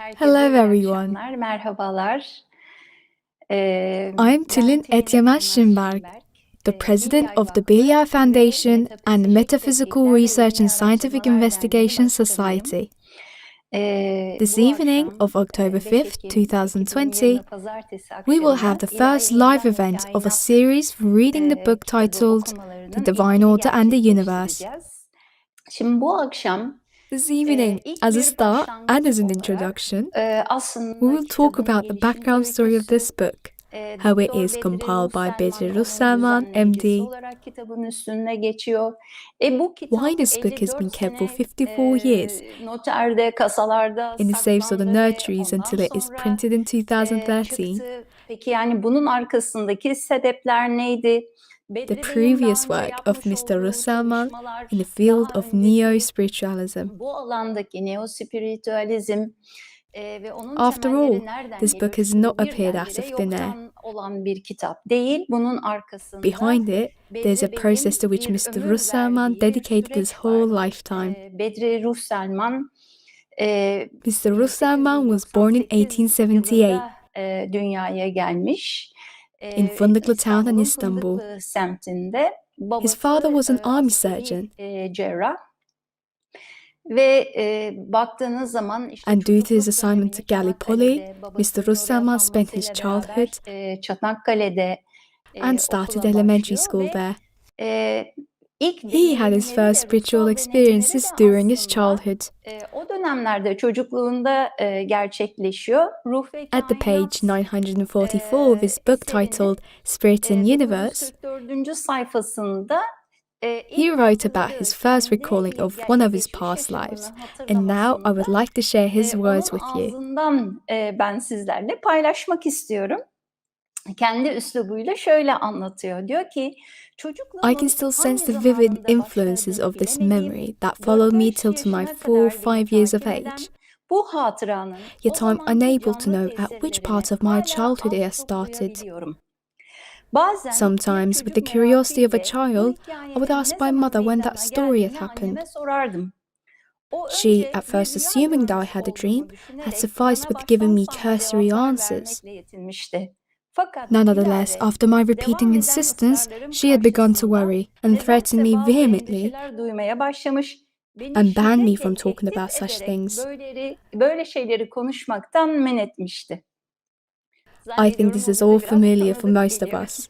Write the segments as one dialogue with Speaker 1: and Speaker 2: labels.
Speaker 1: Hello,
Speaker 2: Herkese iyi
Speaker 1: everyone.
Speaker 2: akşamlar, merhabalar.
Speaker 1: I'm
Speaker 2: Ben
Speaker 1: Tülin
Speaker 2: Tülin
Speaker 1: Etyemes
Speaker 2: Etyemes
Speaker 1: Şimberg,
Speaker 2: Şimberk,
Speaker 1: the president
Speaker 2: Bilyay
Speaker 1: of the
Speaker 2: Vakfı
Speaker 1: Bilyai
Speaker 2: ve
Speaker 1: Foundation and
Speaker 2: Metafizik
Speaker 1: Metaphysical
Speaker 2: Tetkikler ve
Speaker 1: Research and
Speaker 2: İlmi
Speaker 1: Scientific
Speaker 2: Araştırmalar Derneği
Speaker 1: Investigation
Speaker 2: Başkanıyım.
Speaker 1: Society. This
Speaker 2: Bu
Speaker 1: evening
Speaker 2: akşam
Speaker 1: of October
Speaker 2: 5
Speaker 1: 5th,
Speaker 2: Ekim
Speaker 1: 2020,
Speaker 2: 2020 Pazartesi
Speaker 1: we will have
Speaker 2: akşamı
Speaker 1: the
Speaker 2: İlahi
Speaker 1: first live
Speaker 2: Mizah ve
Speaker 1: event of a
Speaker 2: Kainat
Speaker 1: series reading the book
Speaker 2: kitabı
Speaker 1: titled The
Speaker 2: okumalarının
Speaker 1: Divine
Speaker 2: ilkini
Speaker 1: Order and the Universe.
Speaker 2: gerçekleştireceğiz. Şimdi bu akşam
Speaker 1: This evening,
Speaker 2: ilk
Speaker 1: as a
Speaker 2: bir
Speaker 1: start and
Speaker 2: başlangıç
Speaker 1: as an
Speaker 2: olarak
Speaker 1: introduction, we
Speaker 2: aslında
Speaker 1: will talk
Speaker 2: kitabın
Speaker 1: about the
Speaker 2: gelişim
Speaker 1: background story of
Speaker 2: öyküsü,
Speaker 1: this book, how it is
Speaker 2: Doktor Bedri
Speaker 1: compiled by
Speaker 2: Russelman
Speaker 1: Bedri
Speaker 2: onun
Speaker 1: Russelman,
Speaker 2: düzenleyicisi
Speaker 1: MD,
Speaker 2: olarak kitabın üstünde geçiyor. Bu
Speaker 1: why
Speaker 2: kitap
Speaker 1: this book has been
Speaker 2: 54
Speaker 1: kept for
Speaker 2: sene
Speaker 1: 54 years
Speaker 2: noterde, kasalarda
Speaker 1: in the safes of the
Speaker 2: saklandı ve
Speaker 1: nurseries
Speaker 2: ondan
Speaker 1: until it is
Speaker 2: sonra
Speaker 1: printed in 2013.
Speaker 2: çıktı. Peki yani bunun arkasındaki sebepler neydi?
Speaker 1: The
Speaker 2: Bedri Bey'in daha
Speaker 1: previous
Speaker 2: önce
Speaker 1: work of
Speaker 2: yapmış
Speaker 1: Mr.
Speaker 2: olduğu
Speaker 1: Russelman
Speaker 2: çalışmalar,
Speaker 1: in the field
Speaker 2: daha
Speaker 1: of
Speaker 2: önceki
Speaker 1: neo-spiritualism.
Speaker 2: bu alandaki neospiritüalizm ve onun
Speaker 1: After all,
Speaker 2: temelleri nereden
Speaker 1: this
Speaker 2: geliyor?
Speaker 1: book has
Speaker 2: Çünkü
Speaker 1: not
Speaker 2: bu
Speaker 1: appeared out
Speaker 2: birdenbire
Speaker 1: of thin air.
Speaker 2: yoktan olan bir kitap değil. Bunun arkasında
Speaker 1: Behind it, there's a
Speaker 2: Bedri
Speaker 1: process
Speaker 2: Bey'in
Speaker 1: to which
Speaker 2: bir
Speaker 1: Mr.
Speaker 2: ömür
Speaker 1: Russelman
Speaker 2: verdiği bir
Speaker 1: dedicated his
Speaker 2: süreç
Speaker 1: whole
Speaker 2: var.
Speaker 1: lifetime.
Speaker 2: Bedri Russelman
Speaker 1: Mr. Russelman was born in
Speaker 2: 1898
Speaker 1: 1878
Speaker 2: yılında dünyaya gelmiş.
Speaker 1: in Fındıklı town in
Speaker 2: İstanbul'un
Speaker 1: Istanbul.
Speaker 2: Fındıklı semtinde.
Speaker 1: His father was an army
Speaker 2: Askeri
Speaker 1: surgeon,
Speaker 2: cerrah. Ve baktığınız zaman işte
Speaker 1: and due to his
Speaker 2: çocukluk
Speaker 1: assignment to
Speaker 2: dönemini
Speaker 1: Gallipoli,
Speaker 2: Çanakkale'de,
Speaker 1: Mr.
Speaker 2: babasının orada
Speaker 1: Russelman spent his
Speaker 2: kalmasıyla beraber
Speaker 1: childhood
Speaker 2: Çanakkale'de
Speaker 1: and started
Speaker 2: okula
Speaker 1: elementary
Speaker 2: başlıyor
Speaker 1: school
Speaker 2: ve
Speaker 1: there.
Speaker 2: ilk
Speaker 1: He had his
Speaker 2: deneyimleri
Speaker 1: first
Speaker 2: de
Speaker 1: spiritual
Speaker 2: ruhsal deneyimleri de
Speaker 1: experiences during his
Speaker 2: aslında
Speaker 1: childhood.
Speaker 2: o dönemlerde çocukluğunda gerçekleşiyor. Ruh ve
Speaker 1: At the page
Speaker 2: Kainat
Speaker 1: 944 of his book
Speaker 2: eserinin
Speaker 1: titled Spirit and Universe,
Speaker 2: 944. sayfasında
Speaker 1: he
Speaker 2: ilk
Speaker 1: wrote about
Speaker 2: hatırladığı,
Speaker 1: his first
Speaker 2: kendi
Speaker 1: recalling of one of his
Speaker 2: geçmiş
Speaker 1: past
Speaker 2: yaşamını
Speaker 1: lives, and now I would
Speaker 2: hatırlamasında
Speaker 1: like to share his words
Speaker 2: onun
Speaker 1: with you.
Speaker 2: ağzından ben sizlerle paylaşmak istiyorum. Kendi üslubuyla şöyle anlatıyor. Diyor ki,
Speaker 1: I can still sense the vivid influences of this memory that followed me till to my 4-5 years of age.
Speaker 2: Bu hatıranın
Speaker 1: Yet I'm unable to know at which part of my childhood it has started. Sometimes, with the curiosity of a child, I would ask my mother when that story had happened. She, at first assuming that I had a dream, had sufficed with giving me cursory answers. Nonetheless, after my repeating insistence, she had begun to worry and threatened me vehemently and banned me from talking about such things.
Speaker 2: Böyle şeyleri konuşmaktan men etmişti.
Speaker 1: I think this is all familiar for most of us.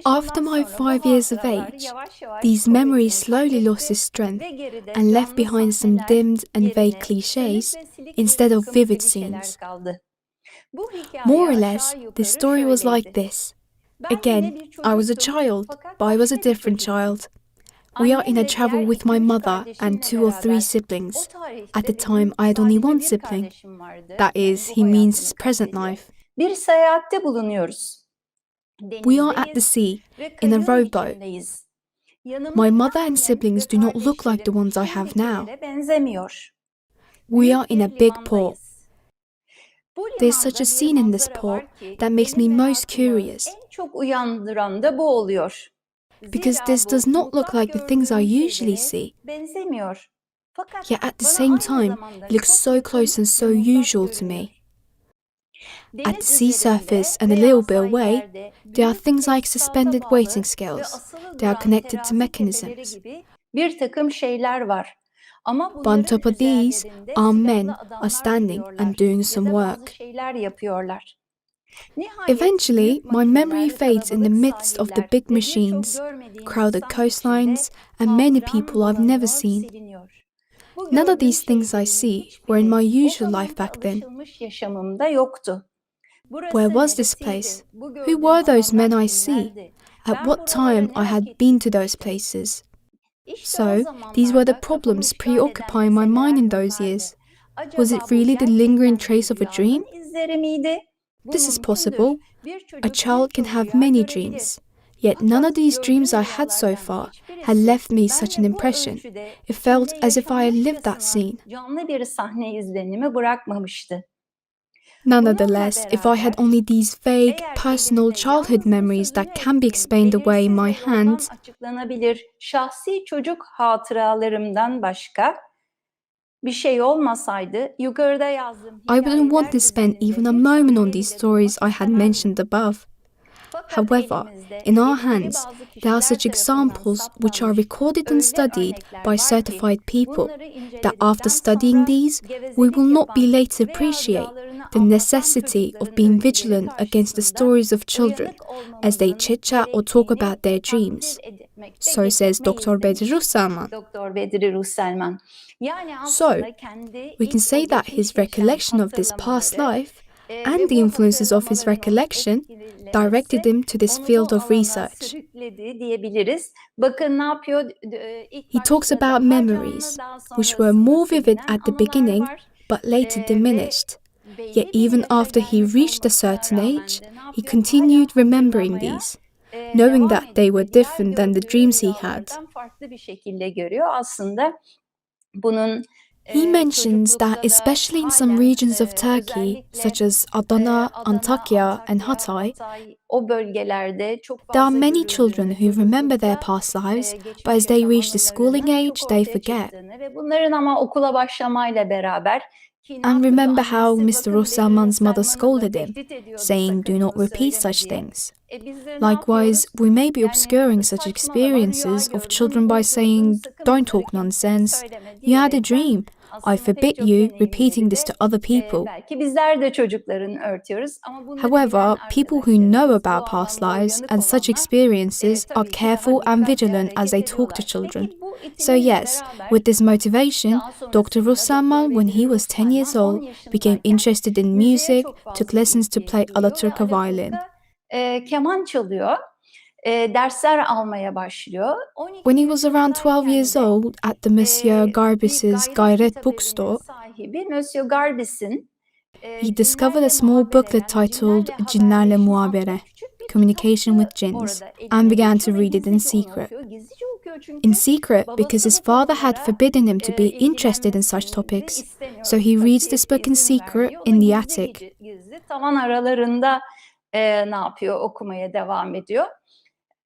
Speaker 1: After my 5 years of age, these memories slowly lost its strength and left behind some dimmed and vague cliches instead of vivid scenes. More or less, this story was like this. Again, I was a child, but I was a different child. We are in a travel with my mother and 2 or 3 siblings. At the time, I had only 1 sibling. That is, he means his present life.
Speaker 2: Bir seyahatte bulunuyoruz.
Speaker 1: We are at the sea, in a rowboat. My mother and siblings do not look like the ones I have now. We are in a big port. There's such a scene in this port that makes me most curious, because this does not look like the things I usually see. Yet at the same time, it looks so close and so usual to me. At the sea surface and a little bit away, there are things like suspended waiting scales. They are connected to mechanisms. But on top of these, armed men are standing and doing some work. Eventually, my memory fades in the midst of the big machines, crowded coastlines, and many people I've never seen. None of these things I see were in my usual life back then. Where was this place? Who were those men I see? At what time I had been to those places? So, these were the problems preoccupying my mind in those years. Was it really the lingering trace of a dream? This is possible. A child can have many dreams. Yet none of these dreams I had so far had left me such an impression. It felt as if I had lived that scene. Nonetheless, if I had only these vague, personal childhood memories that can be explained away in my hand,
Speaker 2: açıklanabilir şahsi çocuk hatıralarımdan başka bir şey olmasaydı yukarıda yazdığım
Speaker 1: I wouldn't want to
Speaker 2: hikayeler
Speaker 1: spend even a
Speaker 2: üzerine
Speaker 1: moment on
Speaker 2: bir
Speaker 1: these
Speaker 2: şair
Speaker 1: stories I
Speaker 2: yazılmak
Speaker 1: had
Speaker 2: istemezdim.
Speaker 1: mentioned above.
Speaker 2: Fakat
Speaker 1: However,
Speaker 2: elimizde
Speaker 1: in our
Speaker 2: yetkili
Speaker 1: hands,
Speaker 2: bazı
Speaker 1: there are
Speaker 2: kişiler
Speaker 1: such
Speaker 2: tarafından
Speaker 1: examples which are
Speaker 2: saptanmış
Speaker 1: recorded and
Speaker 2: öyle
Speaker 1: studied
Speaker 2: örnekler
Speaker 1: by
Speaker 2: var ki
Speaker 1: certified people
Speaker 2: bunları
Speaker 1: that after
Speaker 2: inceledikten
Speaker 1: studying
Speaker 2: sonra
Speaker 1: these, we
Speaker 2: gevezelik
Speaker 1: will not be
Speaker 2: yapan
Speaker 1: late to
Speaker 2: veya
Speaker 1: appreciate
Speaker 2: rüyalarını
Speaker 1: the
Speaker 2: anlatan
Speaker 1: necessity of
Speaker 2: çocukların
Speaker 1: being
Speaker 2: öyküleri
Speaker 1: vigilant against the
Speaker 2: karşısında
Speaker 1: stories of children
Speaker 2: uyanık
Speaker 1: as they
Speaker 2: olmamızın
Speaker 1: chit-chat or talk
Speaker 2: gerektiğini
Speaker 1: about their
Speaker 2: takdir
Speaker 1: dreams.
Speaker 2: etmekte
Speaker 1: So says Dr.
Speaker 2: gecikmeyiz
Speaker 1: Bedri
Speaker 2: demiş
Speaker 1: Ruhsalman.
Speaker 2: Doktor Bedri Ruhselman. Yani
Speaker 1: So,
Speaker 2: aslında kendi
Speaker 1: we can
Speaker 2: ilk
Speaker 1: say
Speaker 2: o
Speaker 1: that
Speaker 2: geçmiş
Speaker 1: his
Speaker 2: yaşam
Speaker 1: recollection of this past
Speaker 2: hatırlamaları
Speaker 1: life
Speaker 2: ve
Speaker 1: and the
Speaker 2: bu
Speaker 1: influences of his
Speaker 2: hatırlamaların onu
Speaker 1: recollection directed
Speaker 2: etkilemesi
Speaker 1: him to this
Speaker 2: onu
Speaker 1: field
Speaker 2: bu
Speaker 1: of
Speaker 2: alana
Speaker 1: research.
Speaker 2: sürükledi diyebiliriz. Bakın ne yapıyor? İlk
Speaker 1: He talks
Speaker 2: başta
Speaker 1: about
Speaker 2: daha
Speaker 1: memories,
Speaker 2: canlı, daha
Speaker 1: which were
Speaker 2: sonrasında
Speaker 1: more vivid
Speaker 2: silinen
Speaker 1: at the
Speaker 2: anılar
Speaker 1: beginning,
Speaker 2: var.
Speaker 1: but later
Speaker 2: Ve
Speaker 1: diminished.
Speaker 2: belli
Speaker 1: Yet
Speaker 2: bir
Speaker 1: even
Speaker 2: yaşa
Speaker 1: after he
Speaker 2: gelmiş
Speaker 1: reached a
Speaker 2: olmasına
Speaker 1: certain
Speaker 2: rağmen
Speaker 1: age,
Speaker 2: de ne
Speaker 1: he
Speaker 2: yapıyor?
Speaker 1: continued
Speaker 2: Hala
Speaker 1: remembering
Speaker 2: hatırlamaya
Speaker 1: these, knowing
Speaker 2: devam
Speaker 1: that they
Speaker 2: ediyor.
Speaker 1: were
Speaker 2: Her
Speaker 1: different than the
Speaker 2: gördüğü
Speaker 1: dreams he had.
Speaker 2: rüyalardan farklı bir şekilde görüyor. Aslında bunun
Speaker 1: He mentions that,
Speaker 2: çocuklukta da
Speaker 1: especially in some
Speaker 2: halen
Speaker 1: regions of Turkey, such as Adana, Antakya, and Hatay,
Speaker 2: o bölgelerde çok
Speaker 1: there are
Speaker 2: fazla
Speaker 1: many children
Speaker 2: görüldüğünü,
Speaker 1: who remember their
Speaker 2: çocuklukta
Speaker 1: past lives, but
Speaker 2: geçmiş
Speaker 1: as they
Speaker 2: yaşam
Speaker 1: reach the schooling
Speaker 2: anılarının
Speaker 1: age,
Speaker 2: çok
Speaker 1: they
Speaker 2: ortaya
Speaker 1: forget.
Speaker 2: çıktığını ve bunların ama okula başlamayla beraber ki ne
Speaker 1: And
Speaker 2: yapıyordu
Speaker 1: remember how
Speaker 2: annesi?
Speaker 1: Mr.
Speaker 2: Bakın Bedri
Speaker 1: Ruhsalman's mother
Speaker 2: Ruhselman'ı da
Speaker 1: scolded him,
Speaker 2: tehdit ediyordu
Speaker 1: saying, "Do
Speaker 2: sakın
Speaker 1: not
Speaker 2: bunu
Speaker 1: repeat
Speaker 2: söyleme
Speaker 1: such
Speaker 2: diye.
Speaker 1: things."
Speaker 2: Biz de ne
Speaker 1: Likewise,
Speaker 2: yapıyoruz?
Speaker 1: we may be
Speaker 2: Yani
Speaker 1: obscuring such
Speaker 2: saçmalama, rüya
Speaker 1: experiences of
Speaker 2: gördüm,
Speaker 1: children by
Speaker 2: uydurdum,
Speaker 1: saying,
Speaker 2: sakın
Speaker 1: "Don't
Speaker 2: bunları
Speaker 1: talk
Speaker 2: kimseye
Speaker 1: nonsense.
Speaker 2: söyleme
Speaker 1: You had a
Speaker 2: diyerekten
Speaker 1: dream. I
Speaker 2: aslında pek
Speaker 1: forbid
Speaker 2: çok
Speaker 1: you
Speaker 2: deneyimleri
Speaker 1: repeating this
Speaker 2: de
Speaker 1: to other people."
Speaker 2: belki bizler de çocukların örtüyoruz ama bunları bilen
Speaker 1: However, people who know
Speaker 2: arkadaşlarımız, bu
Speaker 1: about past
Speaker 2: alanda
Speaker 1: lives
Speaker 2: uyanık
Speaker 1: and such
Speaker 2: olanlar
Speaker 1: experiences are
Speaker 2: tabii ki
Speaker 1: careful
Speaker 2: daha
Speaker 1: and
Speaker 2: dikkatli
Speaker 1: vigilant as they
Speaker 2: hareket
Speaker 1: talk to
Speaker 2: ediyorlar.
Speaker 1: children.
Speaker 2: Peki bu
Speaker 1: So
Speaker 2: itilimle
Speaker 1: yes,
Speaker 2: beraber
Speaker 1: with this motivation,
Speaker 2: daha
Speaker 1: Dr.
Speaker 2: sonrasında Doktor
Speaker 1: Ruhsalman, when he
Speaker 2: Bedri
Speaker 1: was 10 years
Speaker 2: Ruhselman 10
Speaker 1: old, became
Speaker 2: yaşındayken
Speaker 1: interested in
Speaker 2: müziğe
Speaker 1: music,
Speaker 2: çok
Speaker 1: took
Speaker 2: fazla
Speaker 1: lessons to
Speaker 2: ilgi
Speaker 1: play
Speaker 2: duyuyor ve
Speaker 1: Alaturka violin.
Speaker 2: Alaturka keman çalıyor. Dersler almaya başlıyor. 12
Speaker 1: When he was around 12 years
Speaker 2: yaşındayken de
Speaker 1: old, at the Monsieur
Speaker 2: bir
Speaker 1: Garbis's
Speaker 2: gayret
Speaker 1: Gayret
Speaker 2: kitabevinin
Speaker 1: bookstore,
Speaker 2: sahibi Monsieur Garbis'in
Speaker 1: he discovered a
Speaker 2: cinlerle
Speaker 1: small booklet
Speaker 2: muhabere,
Speaker 1: titled
Speaker 2: cinlerle
Speaker 1: Cinlerle
Speaker 2: haberleşme
Speaker 1: Muhabere,
Speaker 2: adlı küçük bir
Speaker 1: Communication with
Speaker 2: kitabı
Speaker 1: Jinns,
Speaker 2: orada
Speaker 1: and
Speaker 2: eline
Speaker 1: began to
Speaker 2: geçiyor ve
Speaker 1: read it in
Speaker 2: gizlice onu
Speaker 1: secret.
Speaker 2: okuyor. Gizlice okuyor
Speaker 1: In
Speaker 2: çünkü
Speaker 1: secret, because
Speaker 2: babası
Speaker 1: his
Speaker 2: bu
Speaker 1: father had
Speaker 2: konulara
Speaker 1: forbidden him to be interested in such
Speaker 2: ilgilenmesini
Speaker 1: topics.
Speaker 2: istemiyor.
Speaker 1: So he reads this book in
Speaker 2: İzin
Speaker 1: secret
Speaker 2: vermiyor. O da
Speaker 1: in the
Speaker 2: gizli
Speaker 1: attic.
Speaker 2: gizli tavan aralarında ne yapıyor? Okumaya devam ediyor.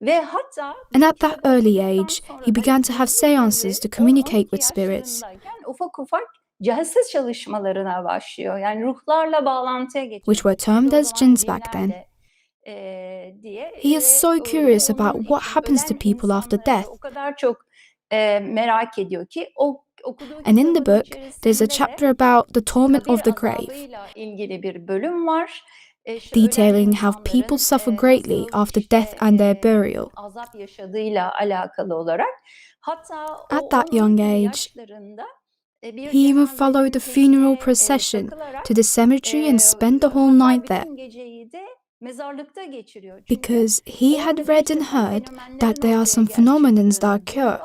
Speaker 2: Ve hatta
Speaker 1: And
Speaker 2: bu
Speaker 1: at that
Speaker 2: kitabı
Speaker 1: early
Speaker 2: okuduktan
Speaker 1: age,
Speaker 2: sonra
Speaker 1: he
Speaker 2: da
Speaker 1: began to have
Speaker 2: gizli
Speaker 1: seances
Speaker 2: gizli
Speaker 1: to communicate
Speaker 2: 10-12
Speaker 1: with spirits.
Speaker 2: yaşlarındayken ufak ufak celsiz çalışmalarına başlıyor. Yani ruhlarla bağlantıya geçiyor.
Speaker 1: Which were termed
Speaker 2: Biz o
Speaker 1: as
Speaker 2: zaman
Speaker 1: jinns back then.
Speaker 2: cinlerle diye
Speaker 1: He is so curious
Speaker 2: ruh onun
Speaker 1: about what
Speaker 2: için
Speaker 1: happens to
Speaker 2: ölen
Speaker 1: people after
Speaker 2: insanları
Speaker 1: death.
Speaker 2: o kadar çok merak ediyor ki okuduğu
Speaker 1: And in the
Speaker 2: kitabın
Speaker 1: book, there's a
Speaker 2: içerisinde de
Speaker 1: chapter about the torment of
Speaker 2: kabir
Speaker 1: the grave,
Speaker 2: azabıyla ilgili bir bölüm var. İşte
Speaker 1: detailing
Speaker 2: ölen
Speaker 1: how people
Speaker 2: insanların
Speaker 1: suffer greatly
Speaker 2: nasıl
Speaker 1: after death and their burial.
Speaker 2: azap yaşadığıyla alakalı olarak. Hatta
Speaker 1: At that young age,
Speaker 2: yaşlarında bir
Speaker 1: he even
Speaker 2: cenazenin
Speaker 1: followed the funeral
Speaker 2: peşine
Speaker 1: procession
Speaker 2: takılarak
Speaker 1: to the cemetery and spent the whole
Speaker 2: hatta
Speaker 1: night there,
Speaker 2: bütün geceyi de mezarlıkta geçiriyor. Çünkü
Speaker 1: because he had
Speaker 2: orada
Speaker 1: read
Speaker 2: bir
Speaker 1: and
Speaker 2: takım
Speaker 1: heard
Speaker 2: fenomenlerin
Speaker 1: that there are
Speaker 2: ortaya
Speaker 1: some phenomenons that
Speaker 2: gerçekleştiğini
Speaker 1: occur.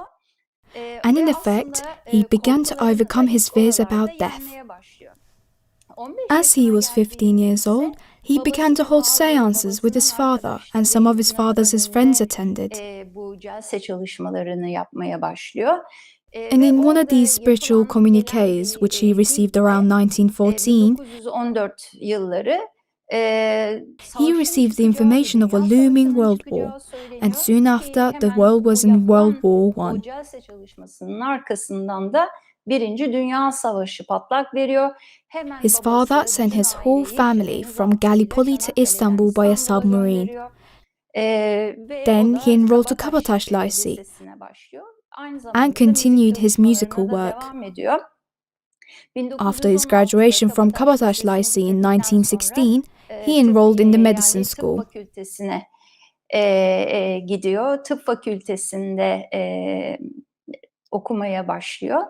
Speaker 2: görüyor.
Speaker 1: And in
Speaker 2: Ve
Speaker 1: effect,
Speaker 2: aslında
Speaker 1: he began to
Speaker 2: korkularını da
Speaker 1: overcome his
Speaker 2: ilk
Speaker 1: fears
Speaker 2: oralarda
Speaker 1: about death.
Speaker 2: yenmeye başlıyor. 15
Speaker 1: As he
Speaker 2: yaşına
Speaker 1: was 15 years old,
Speaker 2: geldiğinde
Speaker 1: he began to
Speaker 2: babası
Speaker 1: hold
Speaker 2: ve
Speaker 1: seances with his
Speaker 2: babasının
Speaker 1: father, and some of his
Speaker 2: arkadaşlarıyla
Speaker 1: father's friends
Speaker 2: önünde
Speaker 1: attended.
Speaker 2: bu celse çalışmalarını yapmaya başlıyor.
Speaker 1: And
Speaker 2: Ve
Speaker 1: in one of
Speaker 2: orada
Speaker 1: these spiritual
Speaker 2: yapılan
Speaker 1: communiques,
Speaker 2: gelen
Speaker 1: which he
Speaker 2: bir
Speaker 1: received
Speaker 2: bilgi
Speaker 1: around 1914,
Speaker 2: 1914 yılları
Speaker 1: he
Speaker 2: savaşın
Speaker 1: received the
Speaker 2: çıkacağı,
Speaker 1: information of a
Speaker 2: Dünya
Speaker 1: looming
Speaker 2: Savaşı'nın
Speaker 1: world war,
Speaker 2: çıkacağı söyleniyor
Speaker 1: and soon
Speaker 2: ki
Speaker 1: after, the
Speaker 2: hemen
Speaker 1: world was
Speaker 2: bu
Speaker 1: in World
Speaker 2: yapılan
Speaker 1: War
Speaker 2: o
Speaker 1: I.
Speaker 2: celse çalışmasının arkasından da Birinci Dünya Savaşı patlak veriyor. Hemen
Speaker 1: His father
Speaker 2: babası
Speaker 1: sent
Speaker 2: bütün
Speaker 1: his whole
Speaker 2: aileyi
Speaker 1: family
Speaker 2: şehrin
Speaker 1: from
Speaker 2: zaptıyla
Speaker 1: Gallipoli to
Speaker 2: Çanakkale'den
Speaker 1: Istanbul by a
Speaker 2: İstanbul'a
Speaker 1: submarine.
Speaker 2: gönderiyor. Ve
Speaker 1: Then
Speaker 2: o
Speaker 1: he
Speaker 2: da
Speaker 1: enrolled to
Speaker 2: Kabataş
Speaker 1: Kabataş Lycée
Speaker 2: Lisesi'ne başlıyor. Aynı
Speaker 1: and
Speaker 2: zamanda da müzik
Speaker 1: continued his musical
Speaker 2: çalışmalarına da
Speaker 1: work.
Speaker 2: devam ediyor.
Speaker 1: After his
Speaker 2: 1916'da
Speaker 1: graduation from
Speaker 2: Kabataş
Speaker 1: Kabataş
Speaker 2: Lisesi'ni
Speaker 1: Lycée in
Speaker 2: bitirdikten sonra
Speaker 1: 1916, he enrolled in the medicine
Speaker 2: yani
Speaker 1: school.
Speaker 2: tıp fakültesine gidiyor. Tıp fakültesinde okumaya başlıyor.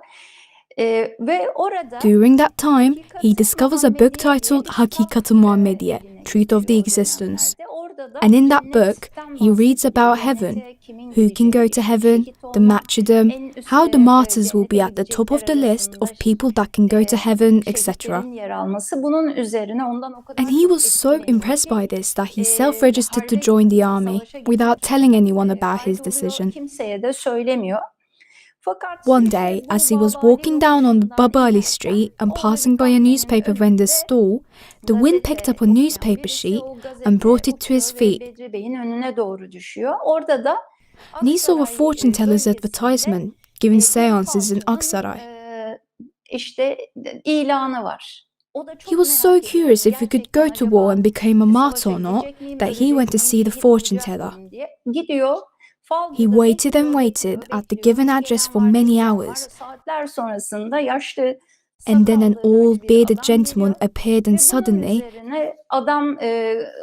Speaker 2: Ve orada
Speaker 1: During that time, he
Speaker 2: Hakikat-ı
Speaker 1: discovers a book
Speaker 2: Muhammediye diye
Speaker 1: titled
Speaker 2: bir kitap
Speaker 1: Hakikat-ı Muhammediye,
Speaker 2: eline
Speaker 1: Truth of the
Speaker 2: geçiyor o
Speaker 1: Existence.
Speaker 2: dönemlerde. Orada da
Speaker 1: And in that book,
Speaker 2: cennetten
Speaker 1: he reads
Speaker 2: bahsediliyor.
Speaker 1: about heaven,
Speaker 2: Cennete kimin
Speaker 1: who can go
Speaker 2: gideceği,
Speaker 1: to
Speaker 2: işte
Speaker 1: heaven,
Speaker 2: şehit
Speaker 1: the
Speaker 2: olma,
Speaker 1: martyrdom,
Speaker 2: en üst
Speaker 1: how the martyrs will be
Speaker 2: cennete
Speaker 1: at the top of
Speaker 2: gidecekler
Speaker 1: the list
Speaker 2: arasında
Speaker 1: of people that can go to heaven, etc.
Speaker 2: şehitlerin yer alması. Bunun üzerine ondan o kadar
Speaker 1: And he
Speaker 2: çok
Speaker 1: was so
Speaker 2: etkileniyor
Speaker 1: impressed
Speaker 2: ki
Speaker 1: by this that he self-registered to join the army without telling anyone about his decision.
Speaker 2: kimseye de söylemiyor. Fakat
Speaker 1: One day, as he was walking down on the Baba Ali Street and passing by a newspaper vendor's stall, the wind picked up a newspaper sheet and brought it to his feet.
Speaker 2: Bedri Bey'in önüne doğru düşüyor. Orada da
Speaker 1: And he saw a fortune teller's advertisement giving seances in Aksaray.
Speaker 2: işte ilanı var.
Speaker 1: He was so curious if he could go to war and become a martyr or not that he went to see the fortune teller.
Speaker 2: Gidiyor.
Speaker 1: He waited and waited at the given address for many hours.
Speaker 2: Saatler sonrasında yaşlı
Speaker 1: And then an
Speaker 2: sakallı
Speaker 1: old
Speaker 2: bir
Speaker 1: bearded
Speaker 2: adam
Speaker 1: gentleman
Speaker 2: geliyor.
Speaker 1: appeared
Speaker 2: Ve
Speaker 1: and
Speaker 2: bunun
Speaker 1: suddenly,
Speaker 2: üzerine adam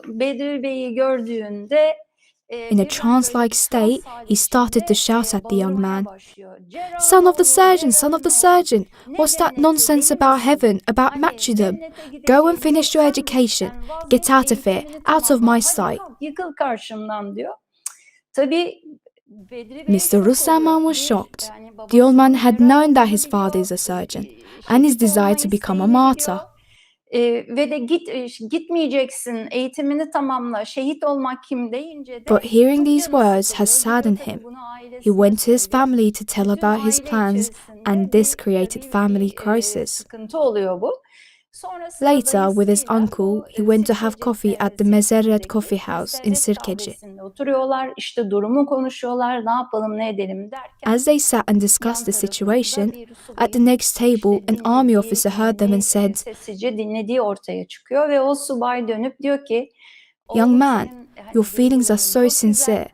Speaker 2: Bedri Bey'i gördüğünde
Speaker 1: in a
Speaker 2: birden
Speaker 1: trance-like
Speaker 2: böyle bir
Speaker 1: state,
Speaker 2: trans
Speaker 1: he
Speaker 2: hali
Speaker 1: started to
Speaker 2: içinde
Speaker 1: shout at the young
Speaker 2: bağırmaya
Speaker 1: man,
Speaker 2: başlıyor.
Speaker 1: "Son of the surgeon, son
Speaker 2: Cerennoğlu,
Speaker 1: of the surgeon, what's that nonsense about heaven, about
Speaker 2: Hani
Speaker 1: matchdom?
Speaker 2: cennete
Speaker 1: Go and
Speaker 2: gideceğin
Speaker 1: finish
Speaker 2: yok,
Speaker 1: your
Speaker 2: sen
Speaker 1: education.
Speaker 2: vazgeç,
Speaker 1: Get out of it,
Speaker 2: eğitimini
Speaker 1: out of
Speaker 2: tamamla.
Speaker 1: my
Speaker 2: Hadi
Speaker 1: sight."
Speaker 2: kalk, yıkıl karşımdan diyor. Tabii Bedri Bey
Speaker 1: Mr.
Speaker 2: şok
Speaker 1: Russelman
Speaker 2: oluyor.
Speaker 1: was shocked.
Speaker 2: Yani
Speaker 1: The old man
Speaker 2: babasının
Speaker 1: had known that his
Speaker 2: cerrah
Speaker 1: father
Speaker 2: olduğunu
Speaker 1: is a surgeon
Speaker 2: biliyor,
Speaker 1: and his
Speaker 2: şehit
Speaker 1: desire
Speaker 2: olma
Speaker 1: to become a
Speaker 2: isteğini
Speaker 1: martyr.
Speaker 2: biliyor. Ve de gitmeyeceksin, eğitimini tamamla, şehit olmak kim deyince de
Speaker 1: But hearing
Speaker 2: çok
Speaker 1: these
Speaker 2: canı
Speaker 1: words has
Speaker 2: sıkılıyor.
Speaker 1: saddened
Speaker 2: Gidiyor tabii
Speaker 1: him.
Speaker 2: bunu
Speaker 1: He
Speaker 2: ailesine
Speaker 1: went to his
Speaker 2: söylüyor.
Speaker 1: family to tell
Speaker 2: Bütün
Speaker 1: about his
Speaker 2: aile
Speaker 1: plans,
Speaker 2: içerisinde
Speaker 1: and this
Speaker 2: bir
Speaker 1: created family crisis.
Speaker 2: sıkıntı oluyor bu. Sonrasında
Speaker 1: Later, with his
Speaker 2: dayısıyla
Speaker 1: uncle,
Speaker 2: bu
Speaker 1: he went to have
Speaker 2: Sirkeci
Speaker 1: coffee at the Mezerret
Speaker 2: semtindeki
Speaker 1: Coffee House in
Speaker 2: Meseret
Speaker 1: Sirkeci.
Speaker 2: kahvesinde oturuyorlar. İşte durumu konuşuyorlar. Ne yapalım, ne edelim derken
Speaker 1: As they sat and discussed the situation, at the next table, an army officer heard them and said,
Speaker 2: sessizce dinlediği ortaya çıkıyor ve o subay dönüp diyor ki,
Speaker 1: "Young
Speaker 2: "Oğlum,
Speaker 1: man,
Speaker 2: senin
Speaker 1: your feelings are
Speaker 2: duyguların
Speaker 1: so
Speaker 2: çok
Speaker 1: sincere.
Speaker 2: güzel.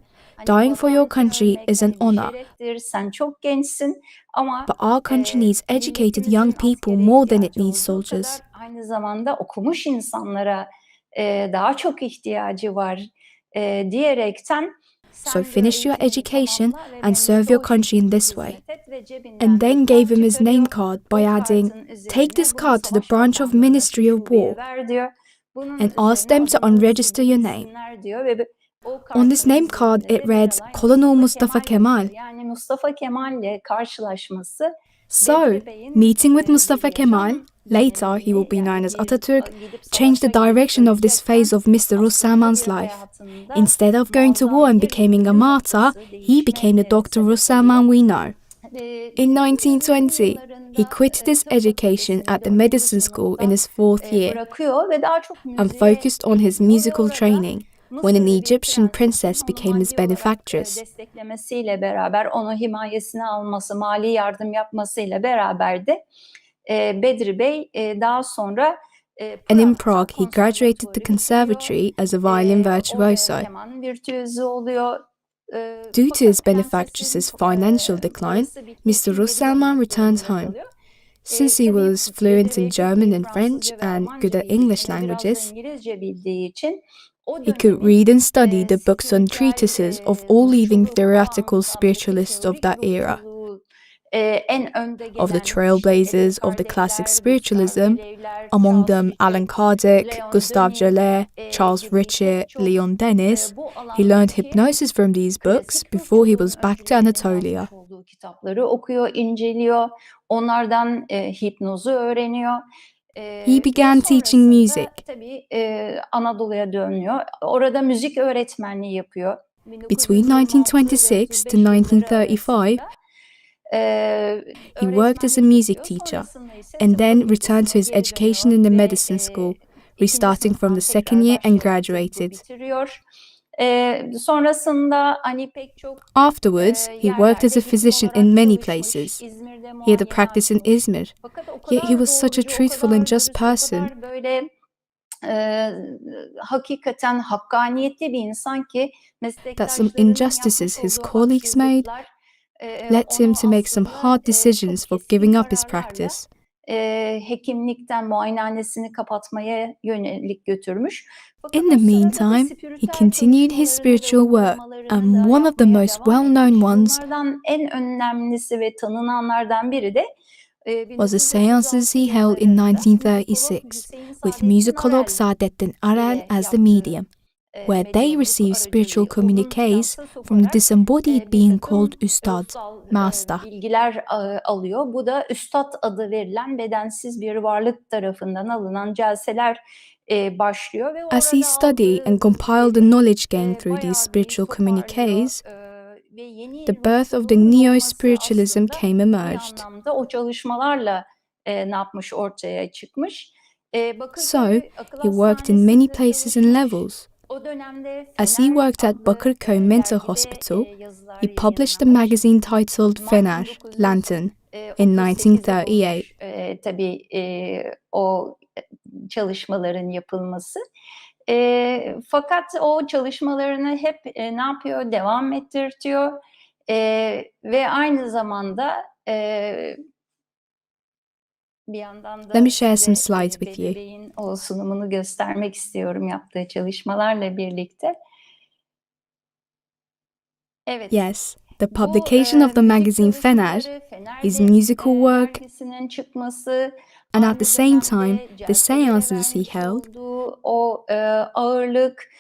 Speaker 2: Hani
Speaker 1: Dying for your
Speaker 2: vatan
Speaker 1: country
Speaker 2: sevmek
Speaker 1: is an
Speaker 2: bir
Speaker 1: honor.
Speaker 2: şereftir. Sen çok gençsin ama
Speaker 1: But our country needs educated young
Speaker 2: milletimizin
Speaker 1: people
Speaker 2: askere
Speaker 1: more than it
Speaker 2: ihtiyacı
Speaker 1: needs
Speaker 2: olduğu
Speaker 1: soldiers.
Speaker 2: kadar aynı zamanda okumuş insanlara daha çok ihtiyacı var," diyerekten
Speaker 1: So finish your education and serve your country in this way. And then gave him his name card by adding, "Take this card to the branch of Ministry of War and ask them to unregister your name." On this name card it read, "Colonel Mustafa Kemal."
Speaker 2: Yani Mustafa Kemal'le karşılaşması,
Speaker 1: So, meeting with Mustafa Kemal, later he will be known as Atatürk, changed the direction of this phase of Mr. Russelman's life. Instead of going to war and becoming a martyr, he became the Dr. Russelman we know. In 1920, he quitted his education at the medicine school in his 4th year and focused on his musical training when an Egyptian princess became his benefactress.
Speaker 2: Desteklemesiyle beraber, onu himayesine alması, mali yardım yapmasıyla beraber de Bedri Bey daha sonra
Speaker 1: And in Prague, he graduated the conservatory as a violin virtuoso.
Speaker 2: keman virtüözü oluyor.
Speaker 1: Due to his benefactress's financial decline, Mr. Russelman returned home. Since he was fluent in German and French and good at English languages, he could read and study the books and treatises of all leading theoretical spiritualists of that era, of the trailblazers of the classic spiritualism, among them Allan Kardec, Gustave Joly, Charles Richer, Leon Denis. He learned hypnosis from these books before he was back to Anatolia.
Speaker 2: Kitapları okuyor, inceliyor, onlardan hipnozu öğreniyor.
Speaker 1: He began teaching music.
Speaker 2: Tabii Anadolu'ya dönüyor. Orada müzik öğretmenliği yapıyor.
Speaker 1: Between 1926 to 1935, he worked as a music teacher and then returned to his education in the medicine school, restarting from the second year and graduated. Afterwards, he worked as a physician in many places. He had a practice in Izmir, yet he was such a truthful and just person.
Speaker 2: Hakikaten hakkaniyetli bir insan ki
Speaker 1: That some injustices his colleagues made led him to make some hard decisions for giving up his practice.
Speaker 2: Hekimlikten muayenehanesini kapatmaya yönelik götürmüş.
Speaker 1: In the meantime, he continued his spiritual work, and one of the most well-known ones
Speaker 2: en önemlisi ve tanınanlardan biri de
Speaker 1: was the seances he held in 1936 with musicolog Saadettin Aral as the medium, where they received spiritual communiques from the disembodied being called Üstad, Master.
Speaker 2: Bilgiler alıyor. Bu da Üstad adı verilen bedensiz bir varlık tarafından alınan celseler başlıyor.
Speaker 1: As he studied and compiled the knowledge gained through these spiritual communiques, the birth of the neo-spiritualism came emerged.
Speaker 2: O çalışmalarla ne yapmış, ortaya çıkmış.
Speaker 1: So, he worked in many places and levels. As he worked at Bakırköy Mental Hospital, he published a magazine titled Fener, Lantern, in
Speaker 2: 38 yıl
Speaker 1: 1938.
Speaker 2: olmuş, tabii o çalışmaların yapılması. Fakat o çalışmalarını hep ne yapıyor? Devam ettirtiyor. Ve aynı zamanda bir yandan
Speaker 1: Let me
Speaker 2: da
Speaker 1: share some
Speaker 2: size
Speaker 1: slides with
Speaker 2: Bedri
Speaker 1: you.
Speaker 2: Bey'in o sunumunu göstermek istiyorum yaptığı çalışmalarla birlikte. Evet,
Speaker 1: Yes, the
Speaker 2: bu
Speaker 1: publication of the
Speaker 2: müzik
Speaker 1: magazine Fener,
Speaker 2: çalışmaları, Fener
Speaker 1: his musical work,
Speaker 2: dergisinin çıkması,
Speaker 1: and at
Speaker 2: aynı
Speaker 1: the same time,
Speaker 2: dönemde
Speaker 1: the
Speaker 2: celselere
Speaker 1: seances he
Speaker 2: vermiş
Speaker 1: held,
Speaker 2: olduğu o ağırlık,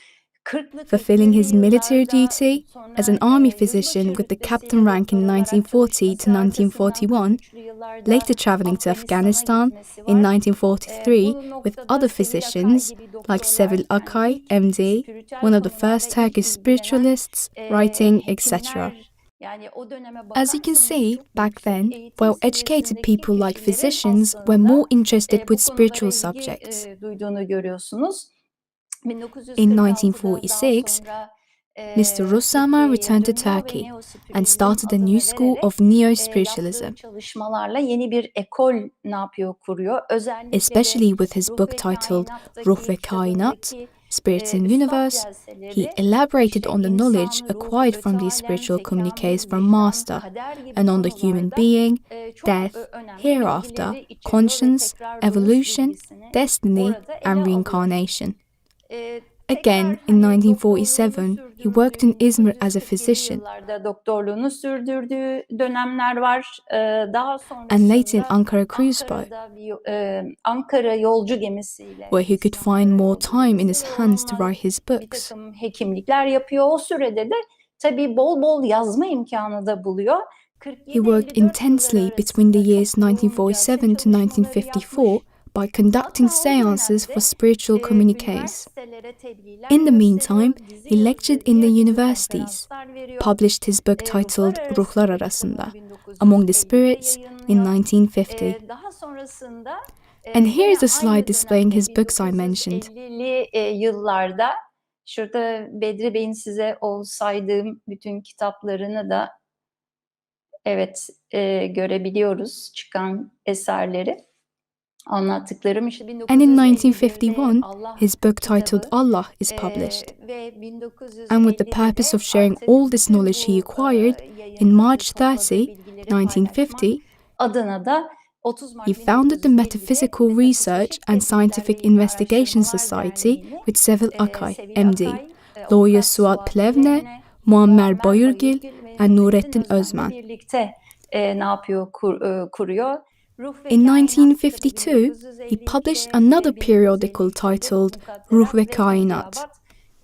Speaker 2: 40'lık
Speaker 1: fulfilling his
Speaker 2: 50'li
Speaker 1: military
Speaker 2: yıllarda
Speaker 1: duty as an
Speaker 2: sonra
Speaker 1: army physician
Speaker 2: yüzbaşı
Speaker 1: with the
Speaker 2: rütbesi
Speaker 1: captain
Speaker 2: ya da
Speaker 1: rank in
Speaker 2: kor olarak
Speaker 1: 1940 to
Speaker 2: çalışması, arkasından
Speaker 1: 1941,
Speaker 2: 43'lü yıllarda
Speaker 1: later traveling to
Speaker 2: Afganistan'a
Speaker 1: Afghanistan
Speaker 2: gitmesi
Speaker 1: in
Speaker 2: var.
Speaker 1: 1943
Speaker 2: Bu
Speaker 1: with
Speaker 2: noktada
Speaker 1: other
Speaker 2: Sevil Akay
Speaker 1: physicians
Speaker 2: gibi
Speaker 1: like
Speaker 2: doktorlar,
Speaker 1: Sevil
Speaker 2: yani
Speaker 1: Akay,
Speaker 2: ilk
Speaker 1: MD,
Speaker 2: spiritüel
Speaker 1: one of the
Speaker 2: konularla
Speaker 1: first
Speaker 2: ilk
Speaker 1: Turkish
Speaker 2: ilgilenen
Speaker 1: spiritualists, writing, etc.
Speaker 2: hekimler, yani o döneme
Speaker 1: As you can
Speaker 2: bakarsanız
Speaker 1: see,
Speaker 2: çok
Speaker 1: back
Speaker 2: yüksek
Speaker 1: then,
Speaker 2: eğitim
Speaker 1: well-educated
Speaker 2: seviyesindeki
Speaker 1: people like
Speaker 2: kişilerin
Speaker 1: physicians were
Speaker 2: aslında
Speaker 1: more interested with
Speaker 2: bu konulara
Speaker 1: spiritual
Speaker 2: ilgi
Speaker 1: subjects.
Speaker 2: duyduğunu görüyorsunuz.
Speaker 1: In
Speaker 2: 1946'da daha
Speaker 1: 1946,
Speaker 2: sonra
Speaker 1: Mr. Russama
Speaker 2: Türkiye'ye
Speaker 1: returned to
Speaker 2: dönüyor ve
Speaker 1: Turkey and
Speaker 2: neospirityalizm
Speaker 1: started a
Speaker 2: adını
Speaker 1: new school
Speaker 2: vererek
Speaker 1: of neo-spiritualism,
Speaker 2: yaptığı çalışmalarla yeni bir ekol ne yapıyor, kuruyor. Özellikle de
Speaker 1: especially with his
Speaker 2: Ruh
Speaker 1: book
Speaker 2: ve
Speaker 1: titled
Speaker 2: Kainat'taki
Speaker 1: Ruh ve Kainat,
Speaker 2: kitabındaki
Speaker 1: Spirits and
Speaker 2: üstad
Speaker 1: Universe. He
Speaker 2: celseleri,
Speaker 1: elaborated on the knowledge
Speaker 2: insan, ruh,
Speaker 1: acquired from
Speaker 2: öte
Speaker 1: these
Speaker 2: alem,
Speaker 1: spiritual communiques
Speaker 2: tekamül,
Speaker 1: from
Speaker 2: vicdan,
Speaker 1: Master,
Speaker 2: kader gibi
Speaker 1: and on the human
Speaker 2: konularda
Speaker 1: being,
Speaker 2: çok
Speaker 1: death,
Speaker 2: önemli
Speaker 1: hereafter,
Speaker 2: bilgileri içeriyor ve
Speaker 1: conscience,
Speaker 2: tekrar doğuş
Speaker 1: evolution,
Speaker 2: bilgisini
Speaker 1: destiny,
Speaker 2: orada ele
Speaker 1: and
Speaker 2: alıyor.
Speaker 1: reincarnation.
Speaker 2: Again,
Speaker 1: in 1947, he worked in Izmir as a physician,
Speaker 2: yıllarda doktorluğunu sürdürdüğü dönemler var. Daha
Speaker 1: and later in
Speaker 2: sonrasında
Speaker 1: Ankara cruise boat,
Speaker 2: Ankara'da Ankara yolcu gemisiyle
Speaker 1: where he could
Speaker 2: gitsin,
Speaker 1: find
Speaker 2: Ankara
Speaker 1: more
Speaker 2: yolcu
Speaker 1: time in his
Speaker 2: gemisiyle
Speaker 1: hands to
Speaker 2: onunla
Speaker 1: write his
Speaker 2: bir
Speaker 1: books.
Speaker 2: takım hekimlikler yapıyor. O sürede de tabii bol bol yazma imkanı da buluyor.
Speaker 1: He worked intensely between the years 1947 to 1954 by conducting seances for spiritual communiques. In the meantime, he lectured in the universities, published his book titled Ruhlar Arasında, Among the Spirits in 1950. And here is a slide displaying his books I mentioned.
Speaker 2: 1950'li yıllarda, şurada Bedri Bey'in size o saydığım bütün kitaplarını da görebiliyoruz, çıkan eserleri. Anlattıklarım işte
Speaker 1: And in
Speaker 2: 1951'de
Speaker 1: 1951,
Speaker 2: Allah
Speaker 1: his book titled
Speaker 2: kitabı
Speaker 1: Allah is published.
Speaker 2: ve
Speaker 1: And with the
Speaker 2: 1950'de
Speaker 1: purpose
Speaker 2: de
Speaker 1: of sharing
Speaker 2: artık
Speaker 1: all this
Speaker 2: bütün
Speaker 1: knowledge he
Speaker 2: bu
Speaker 1: acquired,
Speaker 2: yayın
Speaker 1: in March
Speaker 2: topladığı
Speaker 1: 30,
Speaker 2: bilgileri
Speaker 1: 1950,
Speaker 2: paylaşmak adına da 30 Mart
Speaker 1: he founded the
Speaker 2: 1950'de
Speaker 1: Metaphysical Research and Scientific
Speaker 2: Tetkikler ve
Speaker 1: Investigation
Speaker 2: Araştırmalar
Speaker 1: Society
Speaker 2: Derneği'ni,
Speaker 1: with Sevil Akay,
Speaker 2: Sevil
Speaker 1: MD,
Speaker 2: Akay,
Speaker 1: lawyer
Speaker 2: avukat
Speaker 1: Suat
Speaker 2: Suat
Speaker 1: Plevne,
Speaker 2: Plevne,
Speaker 1: Muammer Bayırgil,
Speaker 2: ve
Speaker 1: and Nurettin
Speaker 2: Özmen'le
Speaker 1: Özmen.
Speaker 2: birlikte ne yapıyor, kuruyor. Ruh ve
Speaker 1: In
Speaker 2: Kainat
Speaker 1: 1952,
Speaker 2: kitabı
Speaker 1: he published
Speaker 2: 1952'de
Speaker 1: another
Speaker 2: 1952'de
Speaker 1: periodical titled Ruh ve Kainat,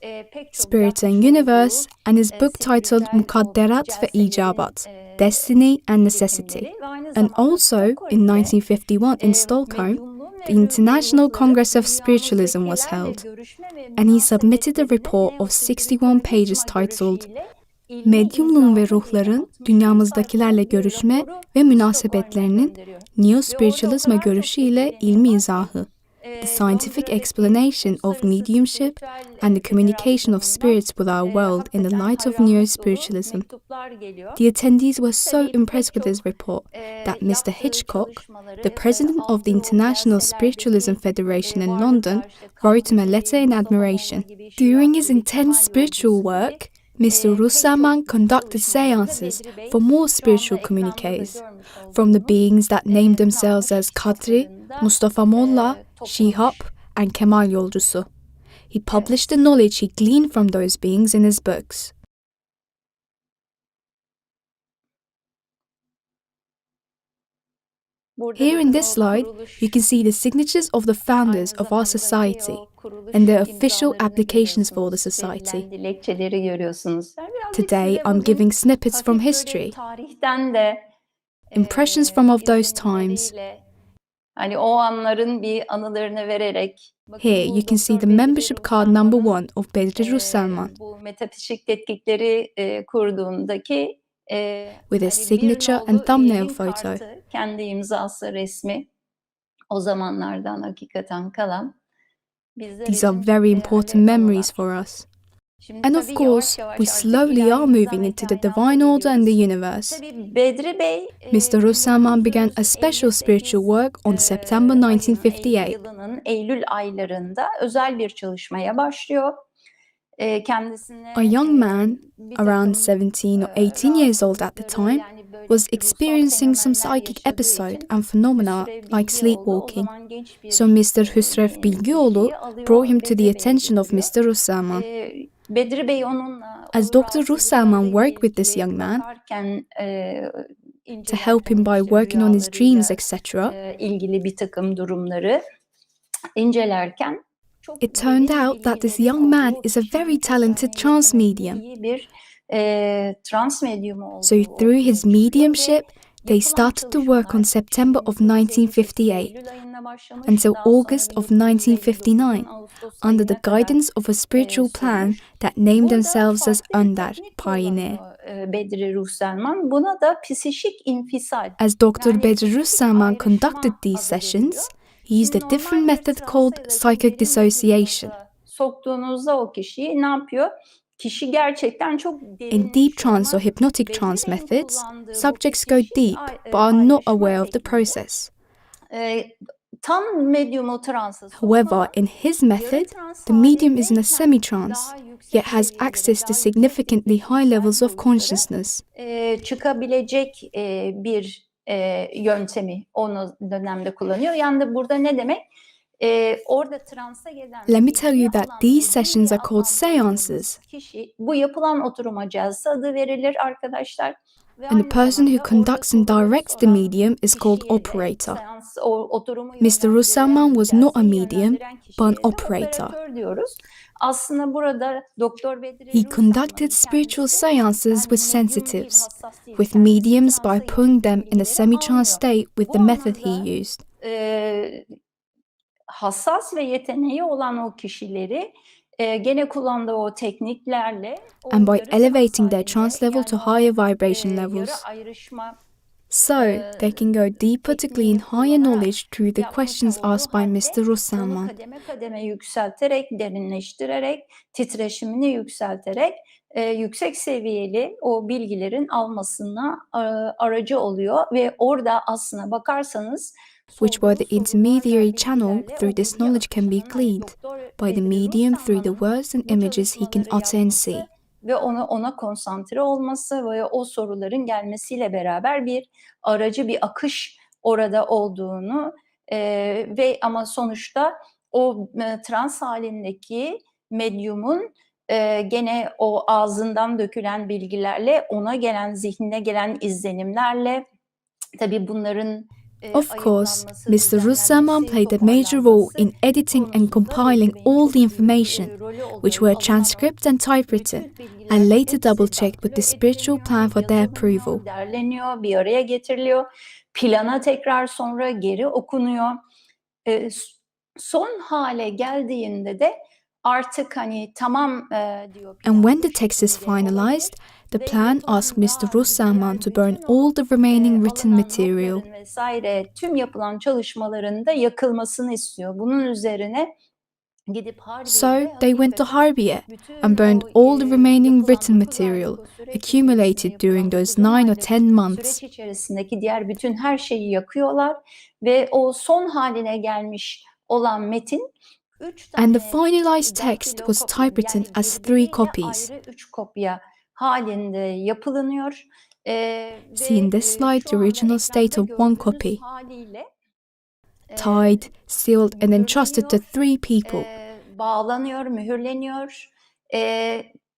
Speaker 2: pek çok
Speaker 1: Spirits and
Speaker 2: yapmış
Speaker 1: Universe,
Speaker 2: olduğu,
Speaker 1: and his book titled
Speaker 2: spiritüel o
Speaker 1: Mukadderat ve
Speaker 2: celselerin,
Speaker 1: İcabat, Destiny and Necessity.
Speaker 2: çekimleri ve aynı
Speaker 1: And
Speaker 2: zamanda
Speaker 1: also,
Speaker 2: Stockholm'de,
Speaker 1: in 1951 in Stockholm,
Speaker 2: medyumluğun
Speaker 1: the
Speaker 2: ve
Speaker 1: International
Speaker 2: ruhların
Speaker 1: Congress of Spiritualism was
Speaker 2: dünyamızdakilerle
Speaker 1: held,
Speaker 2: görüşme ve
Speaker 1: and he submitted a
Speaker 2: münasebetlerini
Speaker 1: report of 61 pages
Speaker 2: neospiritualizma
Speaker 1: titled
Speaker 2: görüşüyle ilmi
Speaker 1: Medyumluğun ve
Speaker 2: izahı diye
Speaker 1: ruhların
Speaker 2: 61
Speaker 1: dünyamızdakilerle
Speaker 2: sayfalık bir
Speaker 1: görüşme
Speaker 2: raporu
Speaker 1: ve
Speaker 2: Stockholm'a
Speaker 1: münasebetlerinin
Speaker 2: gönderiyor. Ve orada o
Speaker 1: Neo-Spiritualizma
Speaker 2: kadar çok
Speaker 1: görüşüyle
Speaker 2: etkileniyor
Speaker 1: ilmi
Speaker 2: ki,
Speaker 1: izahı, the scientific
Speaker 2: Londra'daki
Speaker 1: explanation of
Speaker 2: Uluslararası
Speaker 1: mediumship
Speaker 2: Spiritüel
Speaker 1: and the communication of
Speaker 2: Federasyonu'ndan
Speaker 1: spirits with our world in the
Speaker 2: hakikaten
Speaker 1: light of
Speaker 2: hayranlık dolu
Speaker 1: Neo-Spiritualism.
Speaker 2: mektuplar geliyor.
Speaker 1: The attendees were so
Speaker 2: Tabii
Speaker 1: impressed
Speaker 2: pek
Speaker 1: with his
Speaker 2: çok
Speaker 1: report that Mr.
Speaker 2: yaptığı
Speaker 1: Hitchcock,
Speaker 2: çalışmaları,
Speaker 1: the president of the
Speaker 2: aldığı o
Speaker 1: International Spiritualism
Speaker 2: celselerdeki
Speaker 1: Federation in
Speaker 2: varlıklar,
Speaker 1: London,
Speaker 2: işte
Speaker 1: wrote him a
Speaker 2: Kahve
Speaker 1: letter in
Speaker 2: gibi, Mustafa Molla
Speaker 1: admiration.
Speaker 2: gibi,
Speaker 1: During his
Speaker 2: Şirak gibi,
Speaker 1: intense
Speaker 2: Kemal
Speaker 1: spiritual
Speaker 2: Yolcusu gibi,
Speaker 1: work, Mr.
Speaker 2: pek
Speaker 1: Russaman
Speaker 2: çok
Speaker 1: conducted
Speaker 2: çalışmalarında
Speaker 1: seances
Speaker 2: Bedri Bey
Speaker 1: for more
Speaker 2: şu anda
Speaker 1: spiritual
Speaker 2: ekranda da
Speaker 1: communiques
Speaker 2: görmüş
Speaker 1: from the
Speaker 2: olduğunuz
Speaker 1: beings that named
Speaker 2: ne
Speaker 1: themselves
Speaker 2: yapmış?
Speaker 1: as Kadri,
Speaker 2: Kitaplarında
Speaker 1: Mustafa Molla,
Speaker 2: toplamış.
Speaker 1: Shihab, and Kemal Yolcusu. He published the knowledge he gleaned from those beings in his books.
Speaker 2: Burada
Speaker 1: Here in
Speaker 2: bakın
Speaker 1: this
Speaker 2: o
Speaker 1: slide,
Speaker 2: kuruluş,
Speaker 1: you can see the signatures of the founders
Speaker 2: aynı
Speaker 1: of our
Speaker 2: zamandaki
Speaker 1: society
Speaker 2: o kuruluş
Speaker 1: and their official
Speaker 2: imzalarını
Speaker 1: applications for the
Speaker 2: görüyorsunuz.
Speaker 1: society.
Speaker 2: Verilen dilekçeleri görüyorsunuz. Yani birazcık
Speaker 1: Today,
Speaker 2: size
Speaker 1: I'm
Speaker 2: bugün
Speaker 1: giving snippets from
Speaker 2: hafif böyle
Speaker 1: history,
Speaker 2: tarihten de
Speaker 1: impressions from of those times.
Speaker 2: isimleriyle, hani o anların bir anılarını vererek, bakın
Speaker 1: Here,
Speaker 2: bu
Speaker 1: you can see the
Speaker 2: Doktor Bedri
Speaker 1: membership card number
Speaker 2: Russelman'ın
Speaker 1: 1 of Bedri Russelman,
Speaker 2: bu metafizik tetkikleri kurduğundaki
Speaker 1: with his
Speaker 2: hani bir
Speaker 1: signature
Speaker 2: nolu
Speaker 1: and thumbnail
Speaker 2: üyenin
Speaker 1: photo.
Speaker 2: kartı, kendi imzası, resmi, o zamanlardan hakikaten kalan bizler
Speaker 1: These are
Speaker 2: için
Speaker 1: very important
Speaker 2: değerli
Speaker 1: memories
Speaker 2: anılar.
Speaker 1: for us. And of course, we slowly are moving into the divine order and the universe.
Speaker 2: Bedri Bey,
Speaker 1: Mr. Russellman began a special spiritual work on September 1958.
Speaker 2: yılının Eylül aylarında özel bir çalışmaya başlıyor. Kendisine
Speaker 1: A young man, around 17 or 18 years old at the time, was experiencing some psychic episode and phenomena like sleepwalking. So Mr. Hüsrev Bilgioğlu brought him to the attention of Mr. Russellman.
Speaker 2: Bedri Bey onunla
Speaker 1: As Dr. Russellman worked with this young man to help him by working on his dreams, etc.,
Speaker 2: ilgili bir takım durumları incelerken
Speaker 1: it turned out that this young man is a very talented trance medium.
Speaker 2: iyi bir trans medyumu olduğu
Speaker 1: So through his mediumship, they started to work on September of 1958 until August of 1959 under the guidance of a spiritual plan that named themselves as Önder, Pioneer.
Speaker 2: Bedri Ruhselman buna da psişik infisal.
Speaker 1: As Dr. Bedri Russellman conducted these sessions, he used a different method called psychic dissociation.
Speaker 2: Soktuğunuzda o kişiyi ne yapıyor? Kişi gerçekten çok
Speaker 1: In deep trance or hypnotic trance methods, subjects go deep but are not aware of the process.
Speaker 2: Tam medyumu transı.
Speaker 1: However, in his method, the medium is in a semi-trance, yet has access to significantly high levels of consciousness.
Speaker 2: Çıkabilecek bir yöntemi onu dönemde kullanıyor. Yani da burada ne demek? Orada transa gelen
Speaker 1: Let me tell you that these sessions are called seances,
Speaker 2: kişi, bu yapılan oturuma celse adı verilir arkadaşlar.
Speaker 1: and the person who conducts and directs the medium is called operator. Mr. Russellman was not a medium, but an operator.
Speaker 2: Diyoruz. Aslında burada Doktor Bedri
Speaker 1: He conducted spiritual seances with sensitives, with mediums by putting them in a semi-trance state with the method he used.
Speaker 2: Hassas ve yeteneği olan o kişileri gene kullandığı o tekniklerle
Speaker 1: And by elevating their trance level to higher vibration levels. So, they can go deeper to glean higher knowledge through the questions asked by Mr. Russellman.
Speaker 2: Kademe kademe yükselterek, derinleştirerek, titreşimini yükselterek yüksek seviyeli o bilgilerin almasına aracı oluyor ve orada aslına bakarsanız
Speaker 1: which were the intermediary channel through this knowledge can be gleaned by the medium through the words and images he can utter and see.
Speaker 2: Ve ona konsantre olması ve o soruların gelmesiyle beraber bir aracı bir akış orada olduğunu ve ama sonuçta o trans halindeki medyumun gene o ağzından dökülen bilgilerle ona gelen zihnine gelen izlenimlerle tabii bunların
Speaker 1: Of course, Mr. Russellman played a major role in editing and compiling all the information, which were transcribed and typewritten, and later double-checked with the spiritual plan for their approval.
Speaker 2: Derleniyor, bir araya getiriliyor, plana tekrar sonra geri okunuyor. Son hale geldiğinde de artık hani tamam diyor.
Speaker 1: And when the text is finalized, the plan asked Mr. Russellman to burn all the remaining written material.
Speaker 2: Vesaire tüm yapılan çalışmaların da yakılmasını istiyor. Bunun üzerine gidip
Speaker 1: So they went to Harbiye and burned all the remaining written material accumulated during those 9 or 10 months.
Speaker 2: Süreç içerisindeki diğer bütün her şeyi yakıyorlar ve o son haline gelmiş olan metin
Speaker 1: and the finalized text was typewritten as 3 copies.
Speaker 2: 3 kopya halinde yapılanıyor.
Speaker 1: See in this slide the original state of 1 copy, tied, sealed and entrusted to 3 people.
Speaker 2: Bağlanıyor, mühürleniyor.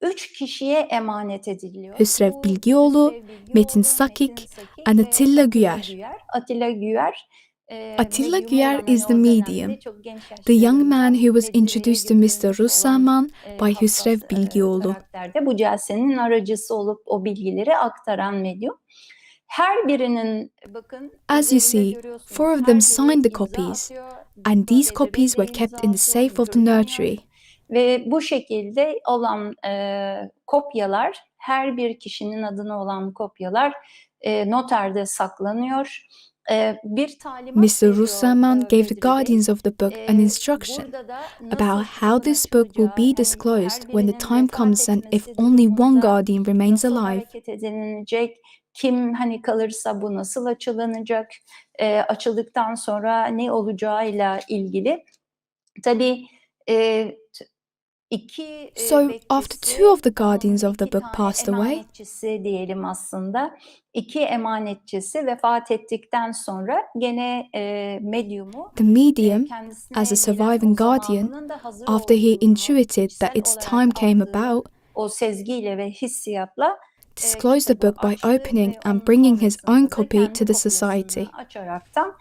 Speaker 2: 3 kişiye emanet ediliyor.
Speaker 1: Hüsrev Bilgioğlu, Metin Sakik and Atilla Güyer.
Speaker 2: Attila Güyer.
Speaker 1: Attila Güyer is the medium, the young man who was introduced to Mr. Russellman by Hüsrev Bilgioğlu.
Speaker 2: Bu celsenin aracısı olup o bilgileri aktaran medyum. Her birinin bakın
Speaker 1: As you see, 4 of them signed the copies, and these copies were kept in the safe of the notary.
Speaker 2: Ve bu şekilde olan kopyalar, her bir kişinin adına olan kopyalar noterde saklanıyor. Bir talimat
Speaker 1: Mr.
Speaker 2: veriyor
Speaker 1: Russellman gave the
Speaker 2: Bedri Bey.
Speaker 1: guardians of the book an instruction
Speaker 2: Burada da
Speaker 1: about
Speaker 2: nasıl
Speaker 1: how this book will be disclosed when the time comes and if only one guardian remains
Speaker 2: nasıl
Speaker 1: alive.
Speaker 2: hareket edilecek, kim hani kalırsa bu nasıl açılanacak, açıldıktan sonra ne olacağıyla ilgili. Tabii iki
Speaker 1: So, after two of the guardians of the book passed away,
Speaker 2: emanetçisi diyelim aslında. İki emanetçisi vefat ettikten sonra gene medyumu
Speaker 1: the medium,
Speaker 2: kendisine
Speaker 1: as a
Speaker 2: gelen
Speaker 1: surviving
Speaker 2: o
Speaker 1: guardian,
Speaker 2: zamanının da hazır
Speaker 1: after he
Speaker 2: olduğunu
Speaker 1: intuited that
Speaker 2: içsel
Speaker 1: its
Speaker 2: olarak
Speaker 1: time came
Speaker 2: aldığı
Speaker 1: about,
Speaker 2: o sezgiyle ve hissiyatla
Speaker 1: disclosed the book by
Speaker 2: açtı
Speaker 1: opening
Speaker 2: ve
Speaker 1: and
Speaker 2: onun
Speaker 1: bringing his
Speaker 2: sonrasında
Speaker 1: own
Speaker 2: da
Speaker 1: copy
Speaker 2: kendi
Speaker 1: to the
Speaker 2: kopyasını
Speaker 1: society.
Speaker 2: açaraktan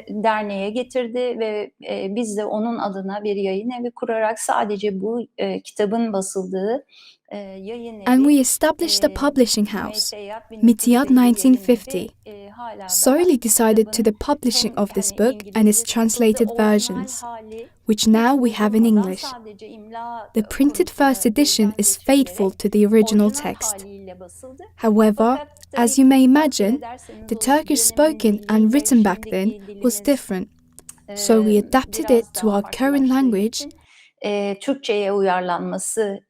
Speaker 2: derneğe getirdi ve biz de onun adına bir yayın evi kurarak sadece bu kitabın basıldığı yayın evi
Speaker 1: And we established a publishing house,
Speaker 2: Müteyyat
Speaker 1: Mityat 1950,
Speaker 2: hala da
Speaker 1: solely decided to the
Speaker 2: kitabın
Speaker 1: publishing of this book and its
Speaker 2: İngilizcesi
Speaker 1: translated
Speaker 2: basıldı. Orijinal
Speaker 1: versions,
Speaker 2: hali
Speaker 1: which now we have in
Speaker 2: bozulmadan
Speaker 1: English.
Speaker 2: sadece imla
Speaker 1: The printed first edition
Speaker 2: gözden
Speaker 1: is faithful
Speaker 2: geçirilerek
Speaker 1: to the original
Speaker 2: orijinal
Speaker 1: text.
Speaker 2: haliyle basıldı.
Speaker 1: However,
Speaker 2: Fakat
Speaker 1: as
Speaker 2: tabii
Speaker 1: you may
Speaker 2: takdir
Speaker 1: imagine,
Speaker 2: ederseniz
Speaker 1: the
Speaker 2: o
Speaker 1: Turkish
Speaker 2: dönemin
Speaker 1: spoken and
Speaker 2: diliyle
Speaker 1: written back then
Speaker 2: şimdiki
Speaker 1: was
Speaker 2: dilimiz
Speaker 1: different, so we adapted
Speaker 2: biraz
Speaker 1: it to
Speaker 2: daha
Speaker 1: our current
Speaker 2: farklılaştığı
Speaker 1: language
Speaker 2: için Türkçe'ye uyarlanması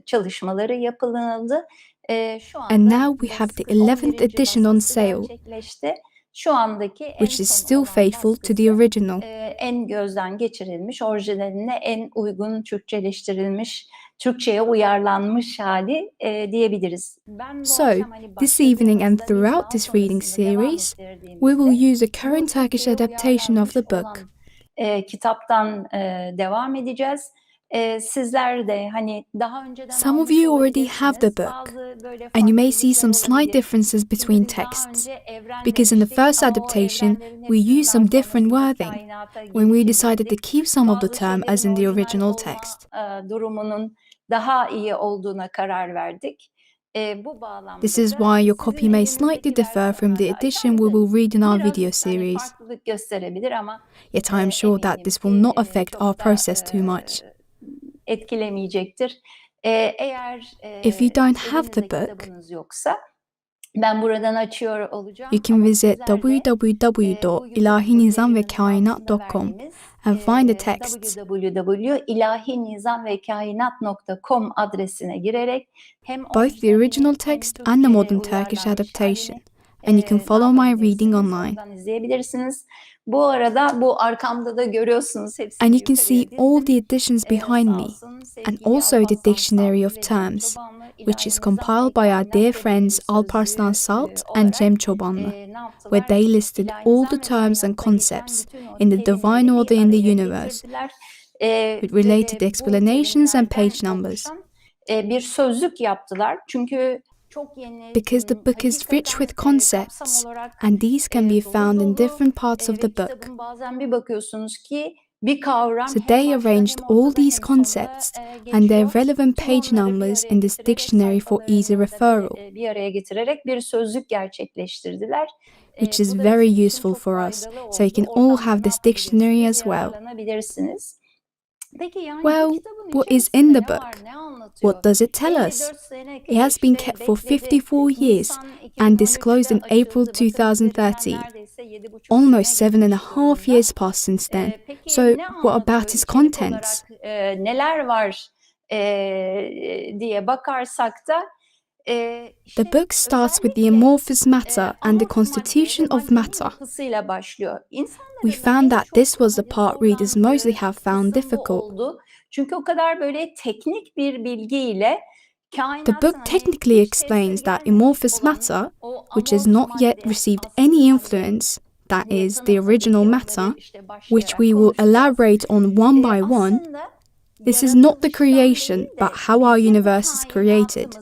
Speaker 2: çalışmaları yapıldı. Şu anda
Speaker 1: and now we have the 11th
Speaker 2: 11.
Speaker 1: edition on
Speaker 2: baskısı
Speaker 1: sale,
Speaker 2: gerçekleşti. Şu andaki en
Speaker 1: which is
Speaker 2: son
Speaker 1: still
Speaker 2: olan
Speaker 1: faithful to the
Speaker 2: baskısı
Speaker 1: original.
Speaker 2: en gözden geçirilmiş, orijinaline en uygun Türkçeleştirilmiş, Türkçe'ye uyarlanmış hali diyebiliriz. Ben bu
Speaker 1: So,
Speaker 2: akşam hani
Speaker 1: this evening and
Speaker 2: başladığımızda
Speaker 1: throughout
Speaker 2: daha
Speaker 1: this reading
Speaker 2: sonrasında devam
Speaker 1: series,
Speaker 2: ettirdiğimizde
Speaker 1: we will use a
Speaker 2: bu
Speaker 1: current Turkish
Speaker 2: Türkçe'ye
Speaker 1: adaptation of the
Speaker 2: uyarlanmış
Speaker 1: book.
Speaker 2: olan kitaptan devam edeceğiz. Sizler de hani daha önceden
Speaker 1: Some of
Speaker 2: almış
Speaker 1: you already have the
Speaker 2: olabilirsiniz.
Speaker 1: book,
Speaker 2: Bazı böyle
Speaker 1: and you may see
Speaker 2: farklılıklar
Speaker 1: some slight
Speaker 2: olabilir.
Speaker 1: differences
Speaker 2: Çünkü
Speaker 1: between
Speaker 2: biz daha
Speaker 1: texts,
Speaker 2: önce evren
Speaker 1: because in the
Speaker 2: demiştik
Speaker 1: first
Speaker 2: ama o
Speaker 1: adaptation,
Speaker 2: evrenlerin
Speaker 1: we
Speaker 2: hepsinin
Speaker 1: used some
Speaker 2: daha
Speaker 1: different
Speaker 2: sonrasında
Speaker 1: wording
Speaker 2: kainata
Speaker 1: when we decided to
Speaker 2: geçirdik.
Speaker 1: keep some of the
Speaker 2: Bazı
Speaker 1: term as
Speaker 2: şeylerin
Speaker 1: in the
Speaker 2: orijinal
Speaker 1: original
Speaker 2: olma
Speaker 1: text.
Speaker 2: durumunun daha iyi olduğuna karar verdik. Bu bağlamda
Speaker 1: This is
Speaker 2: da
Speaker 1: why your
Speaker 2: sizin
Speaker 1: copy may slightly
Speaker 2: elinizdeki
Speaker 1: differ from the
Speaker 2: versiyonlarda
Speaker 1: edition we
Speaker 2: açardı.
Speaker 1: will read in our
Speaker 2: Biraz
Speaker 1: video
Speaker 2: hani
Speaker 1: series,
Speaker 2: farklılık gösterebilir ama
Speaker 1: yet I am sure that
Speaker 2: eminim
Speaker 1: this will not
Speaker 2: ki
Speaker 1: affect our
Speaker 2: çok da
Speaker 1: process too much.
Speaker 2: etkilemeyecektir. Eğer
Speaker 1: If you don't have the
Speaker 2: elinizde
Speaker 1: book,
Speaker 2: kitabınız yoksa ben buradan açıyor olacağım
Speaker 1: you can
Speaker 2: ama
Speaker 1: visit
Speaker 2: sizler de bu
Speaker 1: www.ilahinizamvekainat.com and find the text.
Speaker 2: www.ilahinizamvekainat.com adresine girerek hem
Speaker 1: Both the original
Speaker 2: hem
Speaker 1: text and the modern
Speaker 2: Türkçe'ye
Speaker 1: Turkish
Speaker 2: uyarlanmış
Speaker 1: adaptation,
Speaker 2: halini
Speaker 1: and you can
Speaker 2: ne
Speaker 1: follow my reading
Speaker 2: yapabilirsiniz?
Speaker 1: online.
Speaker 2: Oradan izleyebilirsiniz. Bu arada bu arkamda da görüyorsunuz hepsini
Speaker 1: And you can
Speaker 2: yukarıya
Speaker 1: see all
Speaker 2: dizdim.
Speaker 1: the editions behind
Speaker 2: Sağ
Speaker 1: me,
Speaker 2: olsun
Speaker 1: and
Speaker 2: sevgili
Speaker 1: also the
Speaker 2: Alparslan
Speaker 1: Dictionary of
Speaker 2: Salt ve Cem
Speaker 1: Terms,
Speaker 2: Çobanlı,
Speaker 1: which is
Speaker 2: İlahi Nizam
Speaker 1: compiled
Speaker 2: ve
Speaker 1: by our
Speaker 2: Kainat
Speaker 1: dear
Speaker 2: Terimleri
Speaker 1: friends Alparslan
Speaker 2: Sözlüğü
Speaker 1: Salt and
Speaker 2: olarak
Speaker 1: Cem Çobanlı,
Speaker 2: ne
Speaker 1: where
Speaker 2: yaptılar?
Speaker 1: they listed
Speaker 2: İlahi
Speaker 1: all
Speaker 2: Nizam
Speaker 1: the
Speaker 2: ve
Speaker 1: terms and
Speaker 2: Kainat'ta geçen
Speaker 1: concepts
Speaker 2: bütün o
Speaker 1: in the divine
Speaker 2: terimleri
Speaker 1: order
Speaker 2: bir
Speaker 1: in the
Speaker 2: araya
Speaker 1: universe,
Speaker 2: getirdiler.
Speaker 1: with related
Speaker 2: Ve bu
Speaker 1: explanations and page
Speaker 2: terimlerden
Speaker 1: numbers.
Speaker 2: oluşan bir sözlük yaptılar. Çünkü çok yeni,
Speaker 1: Because the book is rich with concepts,
Speaker 2: kapsam olarak
Speaker 1: and these can be
Speaker 2: dolu
Speaker 1: found in
Speaker 2: dolu
Speaker 1: different parts of
Speaker 2: ve
Speaker 1: the book.
Speaker 2: kitabın bazen bir bakıyorsunuz ki bir kavram
Speaker 1: So
Speaker 2: hem
Speaker 1: they
Speaker 2: başta
Speaker 1: arranged
Speaker 2: hem
Speaker 1: all
Speaker 2: ortada
Speaker 1: these
Speaker 2: hem sonunda
Speaker 1: concepts and their
Speaker 2: geçiyor.
Speaker 1: relevant
Speaker 2: Tüm
Speaker 1: page
Speaker 2: onları bir
Speaker 1: numbers
Speaker 2: araya
Speaker 1: in this
Speaker 2: getirerek
Speaker 1: dictionary for easy
Speaker 2: sayfalarını da
Speaker 1: referral,
Speaker 2: bir araya getirerek bir sözlük gerçekleştirdiler.
Speaker 1: which
Speaker 2: Bu
Speaker 1: is
Speaker 2: da
Speaker 1: very
Speaker 2: bizim için
Speaker 1: useful
Speaker 2: çok
Speaker 1: for us,
Speaker 2: faydalı
Speaker 1: so you
Speaker 2: oldu.
Speaker 1: can all
Speaker 2: Oradan da
Speaker 1: have
Speaker 2: ne
Speaker 1: this dictionary as
Speaker 2: yapabilirsiniz?
Speaker 1: well.
Speaker 2: Yararlanabilirsiniz. Peki yani
Speaker 1: Well,
Speaker 2: bu kitabın
Speaker 1: what is
Speaker 2: içerisinde
Speaker 1: in the
Speaker 2: ne var,
Speaker 1: book?
Speaker 2: ne anlatıyor?
Speaker 1: What does it tell us?
Speaker 2: 54 sene
Speaker 1: It has been
Speaker 2: işte
Speaker 1: kept for
Speaker 2: bekledi.
Speaker 1: 54 years
Speaker 2: Nisan
Speaker 1: and disclosed in
Speaker 2: 2013'te
Speaker 1: April
Speaker 2: açıldı. Bakın üzerinden
Speaker 1: 2013.
Speaker 2: neredeyse 7,5
Speaker 1: Almost
Speaker 2: sene geçmiş
Speaker 1: 7.5
Speaker 2: durumda.
Speaker 1: years passed since then.
Speaker 2: Peki
Speaker 1: So,
Speaker 2: ne
Speaker 1: what about
Speaker 2: anlatıyor?
Speaker 1: its
Speaker 2: İçerik
Speaker 1: contents?
Speaker 2: olarak neler var diye bakarsak da
Speaker 1: The book starts with the amorphous matter and the constitution of matter.
Speaker 2: yapısıyla başlıyor.
Speaker 1: We found that this was the part readers mostly have found difficult.
Speaker 2: Çünkü o kadar böyle teknik bir bilgiyle
Speaker 1: The book technically explains that amorphous matter, which has not yet received any influence, that is, the original matter, which we will elaborate on one by one, this is not the creation, but how our universe is created.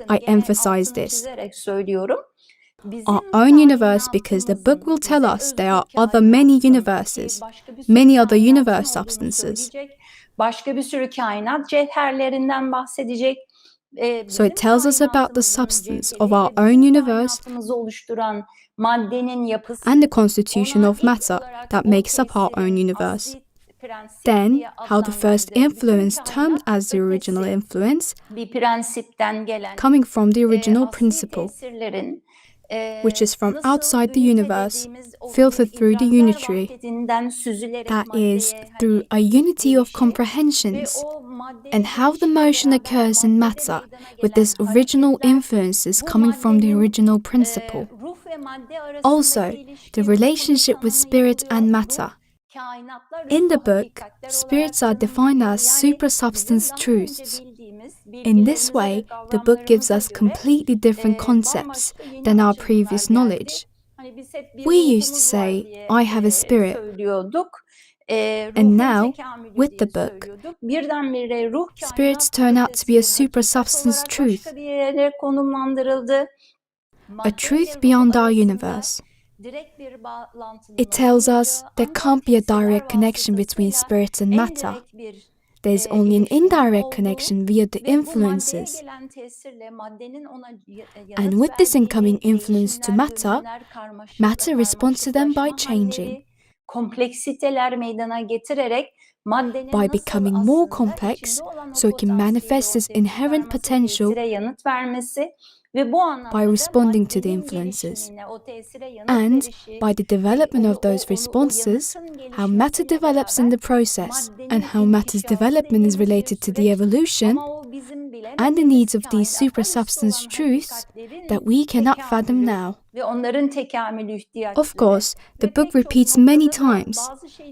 Speaker 1: I emphasize this. Our own universe, because the book will tell us there are many universes, many other universe substances.
Speaker 2: Başka bir sürü kainat cevherlerinden bahsedecek.
Speaker 1: So it tells us about the substance of our own universe
Speaker 2: oluşturan maddenin yapısı,
Speaker 1: and the constitution of matter that makes up our own universe. Then, how the first influence, termed as the original influence,
Speaker 2: bir prensipten gelen
Speaker 1: coming from the original principle, which is from outside the universe, filtered through the unitary. That is, through a unity of comprehensions, and how the motion occurs in matter, with its original influences coming from the original principle. Also, the relationship with spirit and matter. In the book, spirits are defined as supersubstance truths. In this way, the book gives us completely different concepts than our previous knowledge. We used to say, I have a spirit. And now, with the book, spirits turn out to be a supersubstance truth, a truth beyond our universe. It tells us there can't be a direct connection between spirit and matter. There's only an indirect connection via the influences. And with this incoming influence to matter, matter responds to them by changing. By becoming more complex, so it can manifest its inherent potential by responding to the influences. And by the development of those responses, how matter develops in the process, and how matter's development is related to the evolution and the needs of these supersubstance truths that we cannot fathom now. Of course, the book repeats many times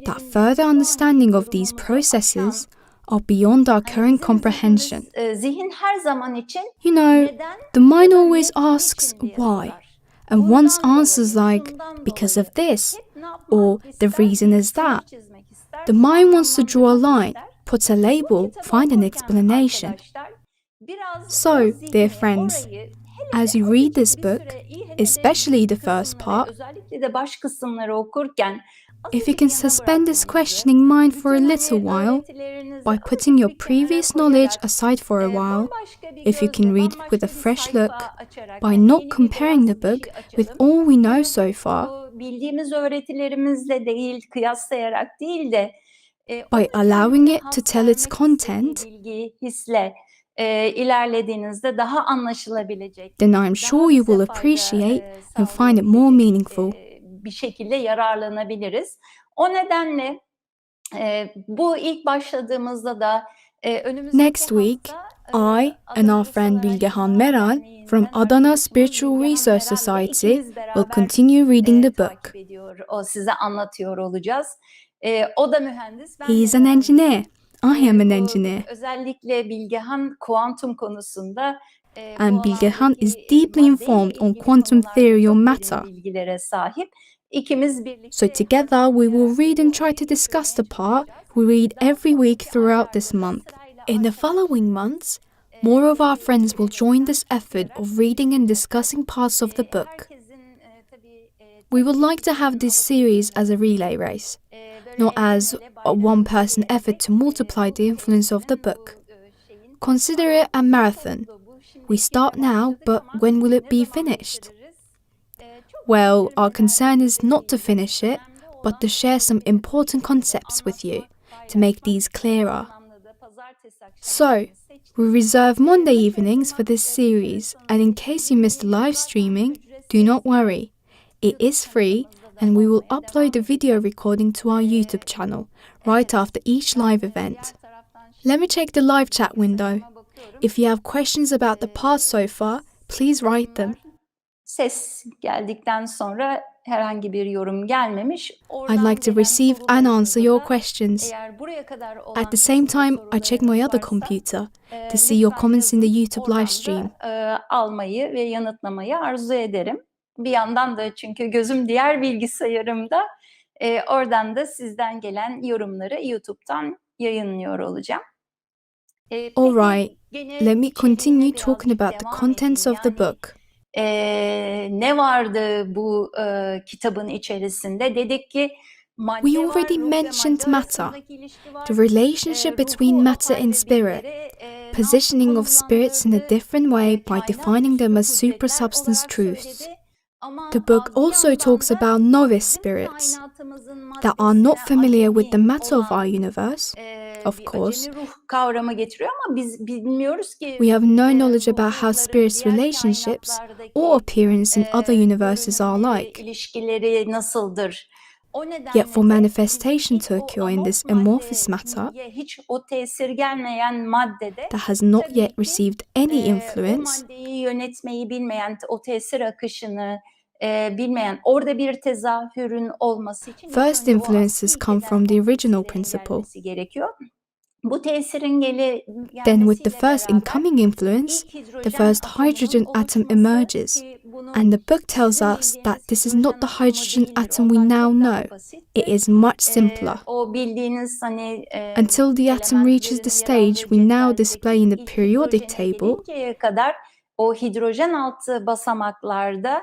Speaker 1: that further understanding of these processes are beyond our current comprehension. You know, the mind always asks why, and wants answers like, because of this, or the reason is that. The mind wants to draw a line, put a label, find an explanation. So, dear friends, as you read this book, especially the first part, if you can suspend this questioning mind for a little while, by putting your previous knowledge aside for a while, if you can read it with a fresh look, by not comparing the book with all we know so far, by allowing it to tell its content, then I'm sure you will appreciate and find it more meaningful.
Speaker 2: Bir şekilde yararlanabiliriz. O nedenle bu ilk başladığımızda da
Speaker 1: Next week, I and our friend Bilgehan Meral from Adana Spiritual Research Society will continue reading the book.
Speaker 2: O size anlatıyor olacağız. O da mühendis.
Speaker 1: He is an engineer. I am an engineer.
Speaker 2: Özellikle Bilgehan kuantum konusunda
Speaker 1: and Bilgehan is deeply informed on quantum theory on matter. So together we will read and try to discuss the part we read every week throughout this month. In the following months, more of our friends will join this effort of reading and discussing parts of the book. We would like to have this series as a relay race, not as a one-person effort to multiply the influence of the book. Consider it a marathon. We start now, but when will it be finished? Well, our concern is not to finish it, but to share some important concepts with you, to make these clearer. So, we reserve Monday evenings for this series, and in case you missed the live streaming, do not worry. It is free, and we will upload the video recording to our YouTube channel, right after each live event. Let me check the live chat window. If you have questions about the past so far, please write them.
Speaker 2: Ses geldikten sonra herhangi bir yorum gelmemiş.
Speaker 1: I'd like to receive and answer your questions. At the same time, I check my other computer to see your comments in the YouTube live stream.
Speaker 2: Almayı ve yanıtlamayı arzu ederim. Bir yandan da çünkü gözüm diğer bilgisayarımda, oradan da sizden gelen yorumları YouTube'dan yayınlıyor olacağım.
Speaker 1: All right, let me continue talking about the contents of the book.
Speaker 2: Ne vardı bu kitabın içerisinde? Dedik ki
Speaker 1: we already mentioned matter, the relationship between matter and spirit, positioning of spirits in a different way by defining them as supersubstance truths. The book also talks about novice spirits that are not familiar with the matter of our universe, of course.
Speaker 2: Acemi ruh kavramı getiriyor ama biz bilmiyoruz ki
Speaker 1: We have no knowledge about how spirits' relationships or appearance in other universes are like.
Speaker 2: ilişkileri nasıldır? O
Speaker 1: Yet for
Speaker 2: nedenle de
Speaker 1: manifestation to
Speaker 2: hiç o
Speaker 1: occur in this
Speaker 2: amorf
Speaker 1: amorphous matter
Speaker 2: maddeye, hiç o tesir gelmeyen maddede
Speaker 1: that has not
Speaker 2: tabii
Speaker 1: yet
Speaker 2: ki
Speaker 1: received any
Speaker 2: o
Speaker 1: influence,
Speaker 2: maddeyi yönetmeyi bilmeyen, o tesir akışını bilmeyen, orada bir tezahürün olması için ilk
Speaker 1: first
Speaker 2: önce o
Speaker 1: influences
Speaker 2: asli
Speaker 1: come from the
Speaker 2: ilkeden o
Speaker 1: original
Speaker 2: tesirin
Speaker 1: principle.
Speaker 2: gelmesi gerekiyor. Bu tesirin
Speaker 1: Then with the
Speaker 2: gelmesiyle
Speaker 1: first
Speaker 2: beraber
Speaker 1: incoming influence,
Speaker 2: ilk
Speaker 1: the
Speaker 2: hidrojen
Speaker 1: first
Speaker 2: atomunun
Speaker 1: hydrogen atom
Speaker 2: oluşması
Speaker 1: emerges.
Speaker 2: ki bunu
Speaker 1: And the book tells
Speaker 2: sizin
Speaker 1: us
Speaker 2: bildiğiniz
Speaker 1: that this is
Speaker 2: hidrojen
Speaker 1: not the
Speaker 2: atomu
Speaker 1: hydrogen
Speaker 2: değildir.
Speaker 1: atom we
Speaker 2: Ondan
Speaker 1: now
Speaker 2: çok daha
Speaker 1: know. It
Speaker 2: basittir.
Speaker 1: is much simpler.
Speaker 2: O bildiğiniz hani
Speaker 1: Until the atom reaches the stage we now display in the periodic table,
Speaker 2: gelinceye kadar o hidrojen altı basamaklarda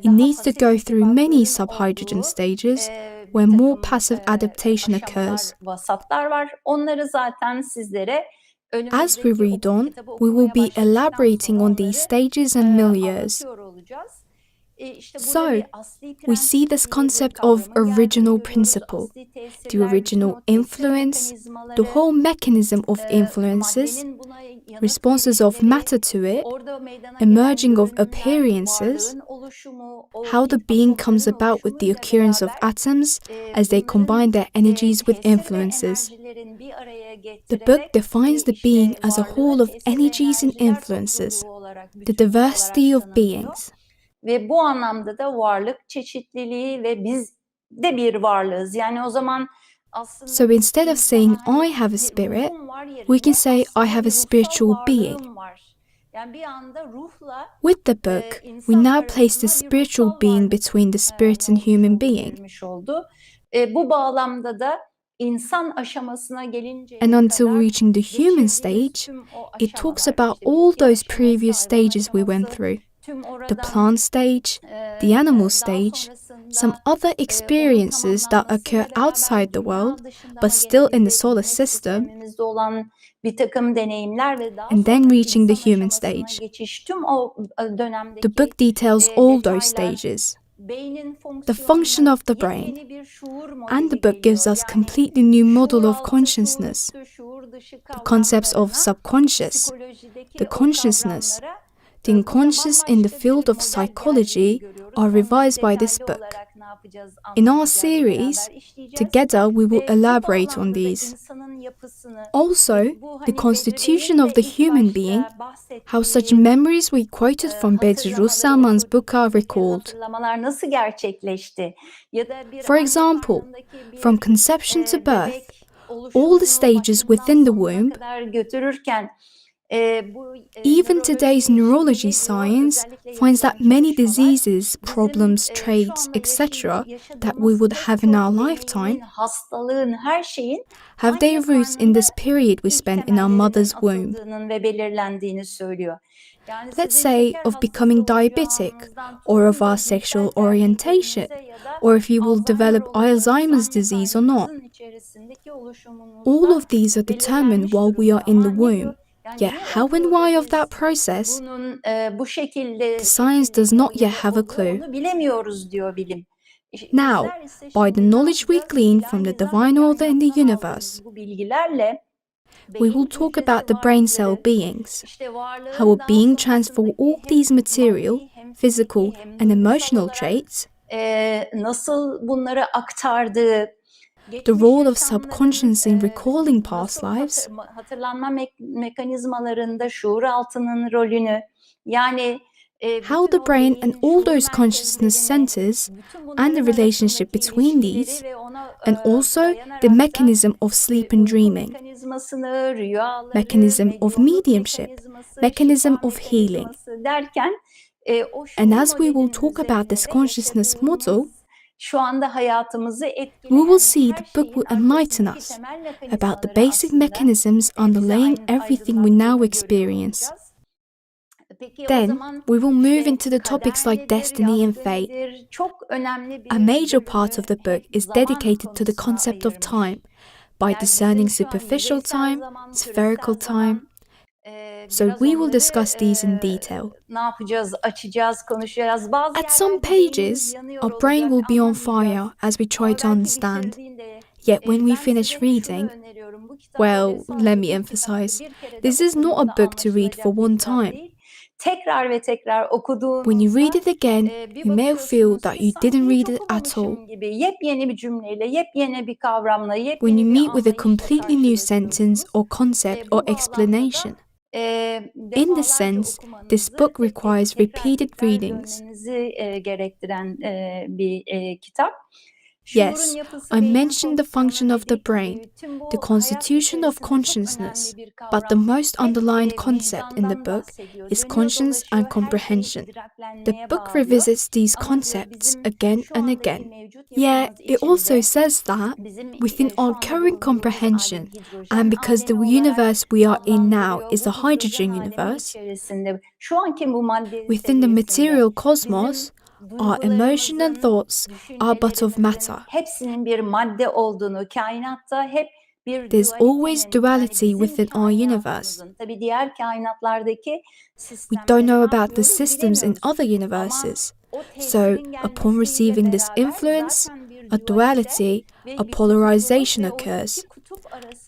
Speaker 1: it needs to go through many subhydrogen stages where more passive adaptation occurs.
Speaker 2: vasatlar var. Onları zaten sizlere
Speaker 1: As we read on, we will be elaborating on these stages and milieus. So, we see this concept of original principle, the original influence, the whole mechanism of influences, responses of matter to it, emerging of appearances, how the being comes about with the occurrence of atoms as they combine their energies with influences. The book defines the being as a whole of energies and influences, the diversity of beings.
Speaker 2: Ve bu anlamda da varlık çeşitliliği ve biz de bir varlığız. Yani o zaman aslında
Speaker 1: So instead of saying I have a spirit, we can say I have a spiritual being.
Speaker 2: Yani bir anda ruhla
Speaker 1: With the book, we now place the spiritual being between the spirit and human being.
Speaker 2: oldu. Bu bağlamda da insan aşamasına gelinceye
Speaker 1: And until
Speaker 2: kadar
Speaker 1: reaching the human
Speaker 2: geçirdiğimiz
Speaker 1: stage,
Speaker 2: tüm o
Speaker 1: it talks
Speaker 2: aşamalar,
Speaker 1: about
Speaker 2: işte
Speaker 1: all
Speaker 2: bitki
Speaker 1: those
Speaker 2: aşaması,
Speaker 1: previous
Speaker 2: hayvan
Speaker 1: stages we went
Speaker 2: aşaması,
Speaker 1: through.
Speaker 2: tüm
Speaker 1: The
Speaker 2: oradan,
Speaker 1: plant stage, the animal stage, some other experiences that occur outside the world, but still in the solar system,
Speaker 2: olan bir takım deneyimler ve daha
Speaker 1: and then
Speaker 2: sonra
Speaker 1: reaching the
Speaker 2: insan
Speaker 1: human
Speaker 2: aşamasına
Speaker 1: stage.
Speaker 2: geçiş, tüm o dönemdeki
Speaker 1: The book details all those
Speaker 2: detaylar,
Speaker 1: stages,
Speaker 2: beynin
Speaker 1: the function of the brain,
Speaker 2: yepyeni bir şuur
Speaker 1: and the
Speaker 2: modeli
Speaker 1: book gives
Speaker 2: geliyor.
Speaker 1: us
Speaker 2: Yani
Speaker 1: completely new model
Speaker 2: şuur
Speaker 1: of
Speaker 2: altı,
Speaker 1: consciousness,
Speaker 2: şuur üstü, şuur dışı
Speaker 1: the concepts of
Speaker 2: kavramlarına,
Speaker 1: subconscious,
Speaker 2: psikolojideki
Speaker 1: the
Speaker 2: o
Speaker 1: consciousness,
Speaker 2: kavramlara,
Speaker 1: the unconscious in the field of psychology are revised by this book. In our series, together we will elaborate on these. Also, the constitution of the human being, how such memories we quoted from Bedru Salman's book are recalled.
Speaker 2: Nasıl gerçekleşti?
Speaker 1: For example, from conception to birth, all the stages within the womb, even today's neurology science finds that many diseases, problems, traits, etc. that we would have in our lifetime
Speaker 2: hastalığın, her şeyin
Speaker 1: have their roots in this period we spent in our mother's womb.
Speaker 2: ve belirlendiğini söylüyor.
Speaker 1: Let's say of becoming diabetic, or of our sexual orientation, or if you will develop Alzheimer's disease or not. All of these are determined while we are in the womb. Yet how and why of that process, the science does not yet have a clue.
Speaker 2: Bilemiyoruz diyor bilim.
Speaker 1: Now, by the knowledge we glean from the divine order in the universe,
Speaker 2: bu bilgilerle
Speaker 1: we will talk about the brain cell beings, how a being transfers all these material, physical and emotional traits,
Speaker 2: nasıl bunları aktardığı,
Speaker 1: the role of subconscious in recalling past lives,
Speaker 2: hatırlanma mekanizmalarında şuur altının rolünü, yani
Speaker 1: how the brain and all those consciousness centers and the relationship between these, and also the mechanism of sleep and dreaming, mechanism of mediumship, mechanism of healing. And as we will talk about this consciousness model,
Speaker 2: şu anda hayatımızı
Speaker 1: we will see the book will enlighten us about the basic mechanisms underlying everything we now experience. Then we will move into the topics like destiny and fate. A major part of the book is dedicated to the concept of time, by discerning superficial time, spherical time. So we will discuss these in detail. At some pages, our brain will be on fire as we try to understand. Yet when we finish reading, well, let me emphasize, this is not a book to read for one time.
Speaker 2: Tekrar ve tekrar okuduğunuzda
Speaker 1: When you read it again, you may feel that you didn't read it at all.
Speaker 2: gibi yepyeni bir cümleyle, yepyeni bir kavramla,
Speaker 1: When you meet with a completely new sentence or concept or explanation. In this sense, this book requires repeated readings.
Speaker 2: Gerektiren bir kitap.
Speaker 1: Yes, I mentioned the function of the brain, the constitution of consciousness, but the most underlined concept in the book is conscience and comprehension. The book revisits these concepts again and again. Yet, it also says that within our current comprehension, and because the universe we are in now is a hydrogen universe, within the material cosmos, our emotion and thoughts are but of matter. There's always duality within our universe. We don't know about the systems in other universes. So, upon receiving this influence, a duality, a polarization occurs.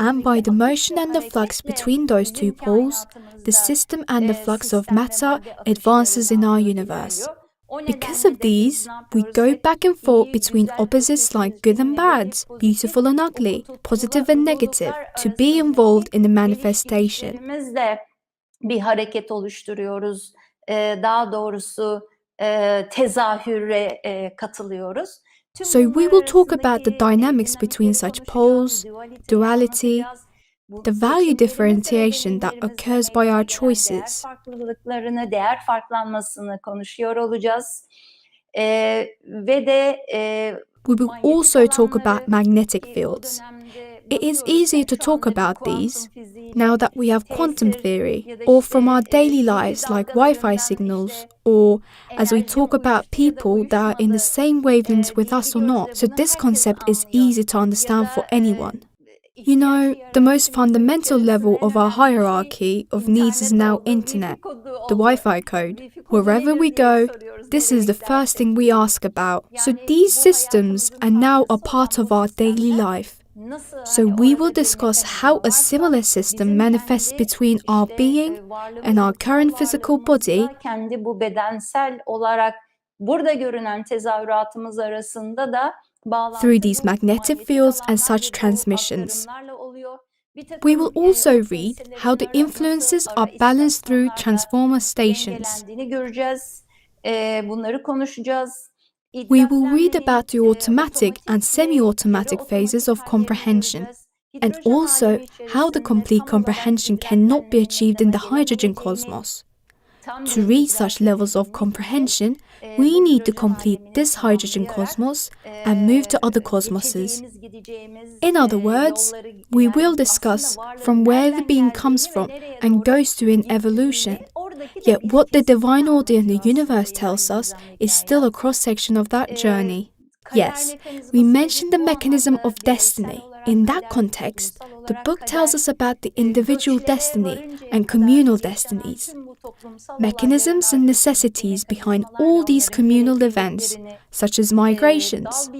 Speaker 1: And by the motion and the flux between those two poles, the system and the flux of matter advances in our universe. Because of these, we go back and forth between opposites like good and bad, beautiful and ugly, positive and negative, to be involved in the manifestation.
Speaker 2: Bir hareket oluşturuyoruz. Daha doğrusu tezahüre katılıyoruz.
Speaker 1: So we will talk about the dynamics between such poles, duality, the value differentiation that occurs by our choices.
Speaker 2: Farklılıklarını, değer farklanmasını konuşuyor olacağız. Ve de
Speaker 1: we will also talk about magnetic fields. It is easier to talk about these now that we have quantum theory, or from our daily lives like Wi-Fi signals, or as we talk about people that are in the same wavelengths with us or not, so this concept is easy to understand for anyone. You know, the most fundamental level of our hierarchy of needs is now internet, the Wi-Fi code. Wherever we go, this is the first thing we ask about. So these systems are now a part of our daily life. So we will discuss how a similar system manifests between our being and our current physical body.
Speaker 2: Kendi bu bedensel olarak burada görünen tezahüratımız arasında da
Speaker 1: through these magnetic fields and such transmissions. We will also read how the influences are balanced through transformer stations. We will read about the automatic and semi-automatic phases of comprehension, and also how the complete comprehension cannot be achieved in the hydrogen cosmos. To reach such levels of comprehension, we need to complete this hydrogen cosmos and move to other cosmoses. In other words, we will discuss from where the being comes from and goes through in evolution. Yet what the divine order in the universe tells us is still a cross-section of that journey. Yes, we mentioned the mechanism of destiny. In that context, the book tells us about the individual destiny and communal destinies. Mechanisms and necessities behind all these communal events, such as migrations,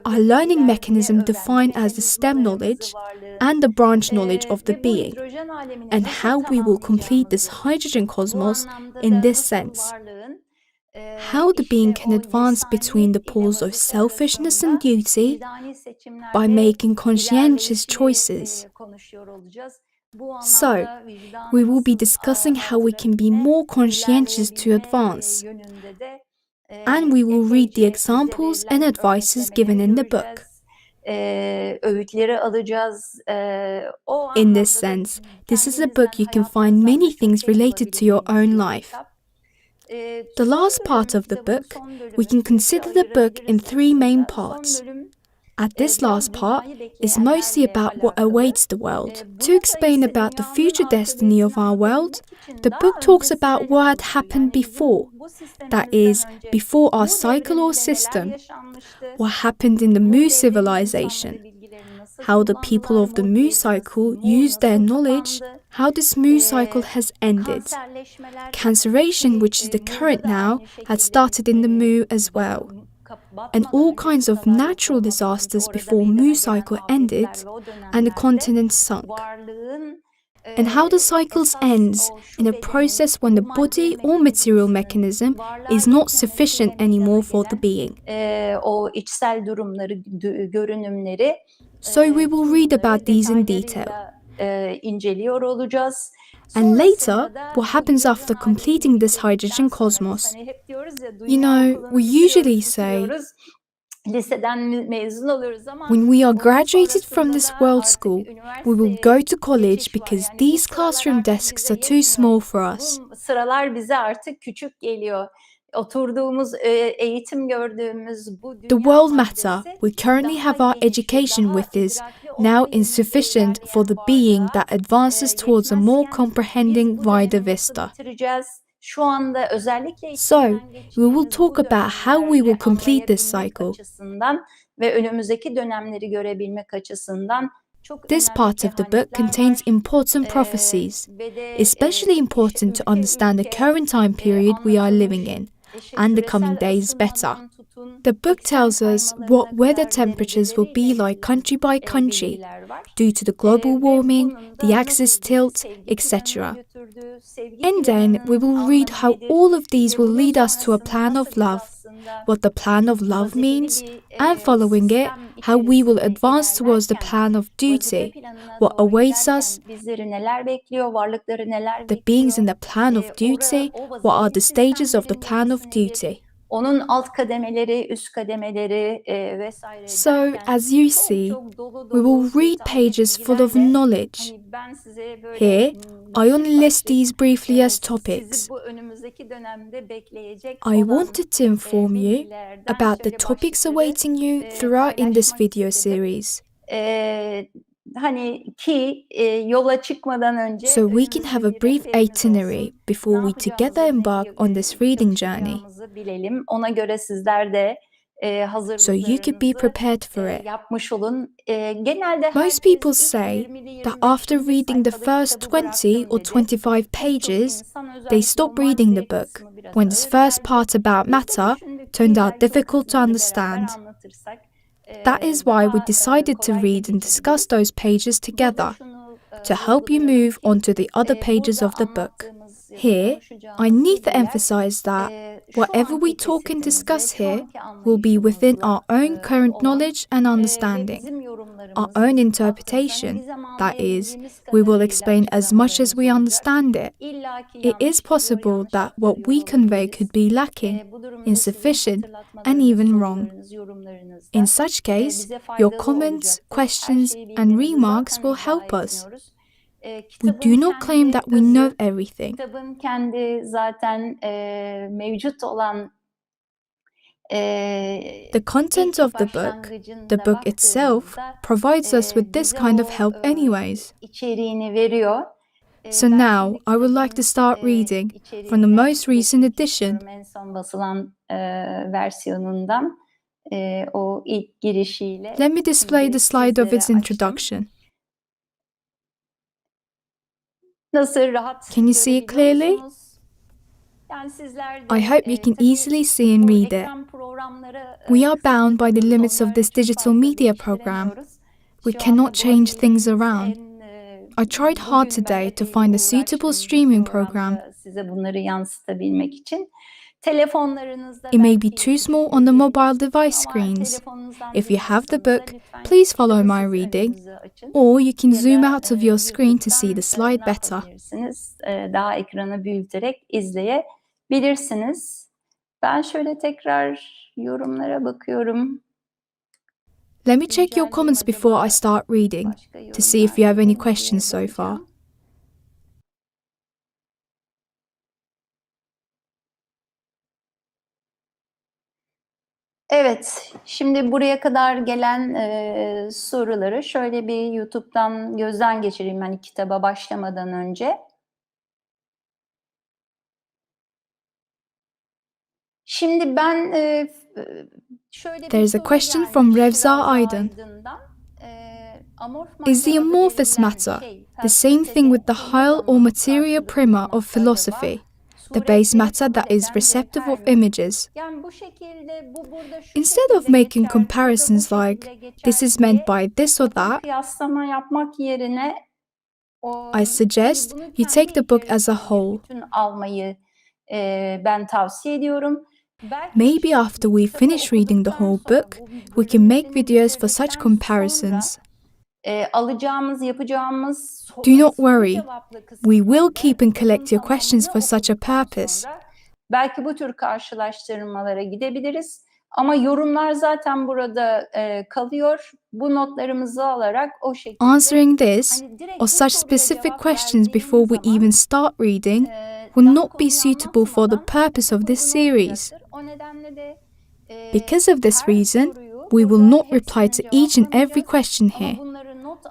Speaker 1: are learning mechanism defined as the stem knowledge and the branch knowledge of the being, and how we will complete this hydrogen cosmos in this sense. How the being can advance between the poles of selfishness and duty by making conscientious choices. So, we will be discussing how we can be more conscientious to advance, and we will read the examples and advices given in the book. In this sense, this is a book you can find many things related to your own life. The last part of the book, we can consider the book in three main parts. At this last part is mostly about what awaits the world. To explain about the future destiny of our world, the book talks about what had happened before. That is, before our cycle or system. What happened in the Mu civilization. How the people of the Mu cycle used their knowledge. How this Mu cycle has ended. Canceration, which is the current now, had started in the Mu as well. and all kinds of natural disasters before Mu cycle ended and the continent sunk. And how the cycle ends in a process when the body or material mechanism is not sufficient anymore for the being.
Speaker 2: O içsel durumları, görünümleri.
Speaker 1: So we will read about these in detail.
Speaker 2: İnceliyor olacağız.
Speaker 1: And later, what happens after completing this hydrogen cosmos? You know, we usually say, when we are graduated from this world school, we will go to college because these classroom desks are too small for us.
Speaker 2: Sıralar bize artık küçük geliyor. Oturduğumuz, eğitim gördüğümüz bu
Speaker 1: The world matter we currently have our education with is now insufficient for the being that advances towards a more comprehending wider vista.
Speaker 2: Şu anda özellikle
Speaker 1: So, we will talk about how we will complete this cycle.
Speaker 2: Ve önümüzdeki dönemleri görebilmek açısından çok
Speaker 1: This part of the book contains important prophecies, especially important to understand the current time period we are living in and the coming days better. The book tells us what weather temperatures will be like country by country due to the global warming, the axis tilt, etc. And then we will read how all of these will lead us to a plan of love, what the plan of love means, and following it, how we will advance towards the plan of duty, what awaits us, the beings in the plan of duty, what are the stages of the plan of duty.
Speaker 2: Onun alt kademeleri, üst kademeleri vesaire.
Speaker 1: So, as you see, we will read pages full of knowledge. Here, I only list these briefly as topics. I wanted to inform you about the topics awaiting you throughout in this video series.
Speaker 2: Yola çıkmadan önce
Speaker 1: so we can have a brief itinerary before we together embark on this reading journey.
Speaker 2: Bilelim. Ona göre sizler de
Speaker 1: so you could be prepared for it.
Speaker 2: Yapmış olun. Genelde
Speaker 1: most people say that after reading the first 20 or 25 pages, they stop reading the book when this first part about matter turned out difficult to understand. That is why we decided to read and discuss those pages together, to help you move on to the other pages of the book. Here, I need to emphasize that whatever we talk and discuss here will be within our own current knowledge and understanding, our own interpretation. That is, we will explain as much as we understand it. It is possible that what we convey could be lacking, insufficient, and even wrong. In such case, your comments, questions, and remarks will help us. We do not claim that we know everything.
Speaker 2: Kitabın kendi zaten mevcut olan
Speaker 1: the content of the book itself, provides us with this kind of help anyways.
Speaker 2: İçeriğini veriyor.
Speaker 1: So now, I would like to start reading from the most recent edition.
Speaker 2: En son basılan versiyonundan o ilk girişiyle.
Speaker 1: Let me display the slide of its introduction.
Speaker 2: Nasıl rahat
Speaker 1: Can you see it clearly? I hope you can easily see and read it. We are bound by the limits of this digital media program. We cannot change things around. I tried hard today to find a suitable streaming program.
Speaker 2: Size bunları yansıtabilmek için.
Speaker 1: It may be too small on the mobile device screens. If you have the book, please follow my reading, or you can zoom out of your screen to see the slide better.
Speaker 2: Daha ekranı büyüterek izleyebilirsiniz. Ben şöyle tekrar yorumlara bakıyorum.
Speaker 1: Let me check your comments before I start reading, to see if you have any questions so far.
Speaker 2: Evet, şimdi buraya kadar gelen soruları şöyle bir YouTube'dan gözden geçireyim ben kitaba başlamadan önce. Şimdi ben şöyle
Speaker 1: There is a question from Revza Aydın. Is the amorphous matter the same thing with the hyle or materia prima of philosophy? the base matter that is receptive of images. Instead of making comparisons like, this is meant by this or that,
Speaker 2: kıyaslama yapmak yerine
Speaker 1: I suggest you take the book as a whole.
Speaker 2: almayı ben tavsiye ediyorum.
Speaker 1: Maybe after we finish reading the whole book, we can make videos for such comparisons.
Speaker 2: Alacağımız, yapacağımız
Speaker 1: Do not worry, we will keep and collect your questions for such a purpose.
Speaker 2: Belki bu tür karşılaştırmalara gidebiliriz. Ama yorumlar zaten burada kalıyor. Bu notlarımızı alarak o şekilde...
Speaker 1: Answering this, or such specific questions before we even start reading, will not be suitable for the purpose of this series. Because of this reason, we will not reply to each and every question here,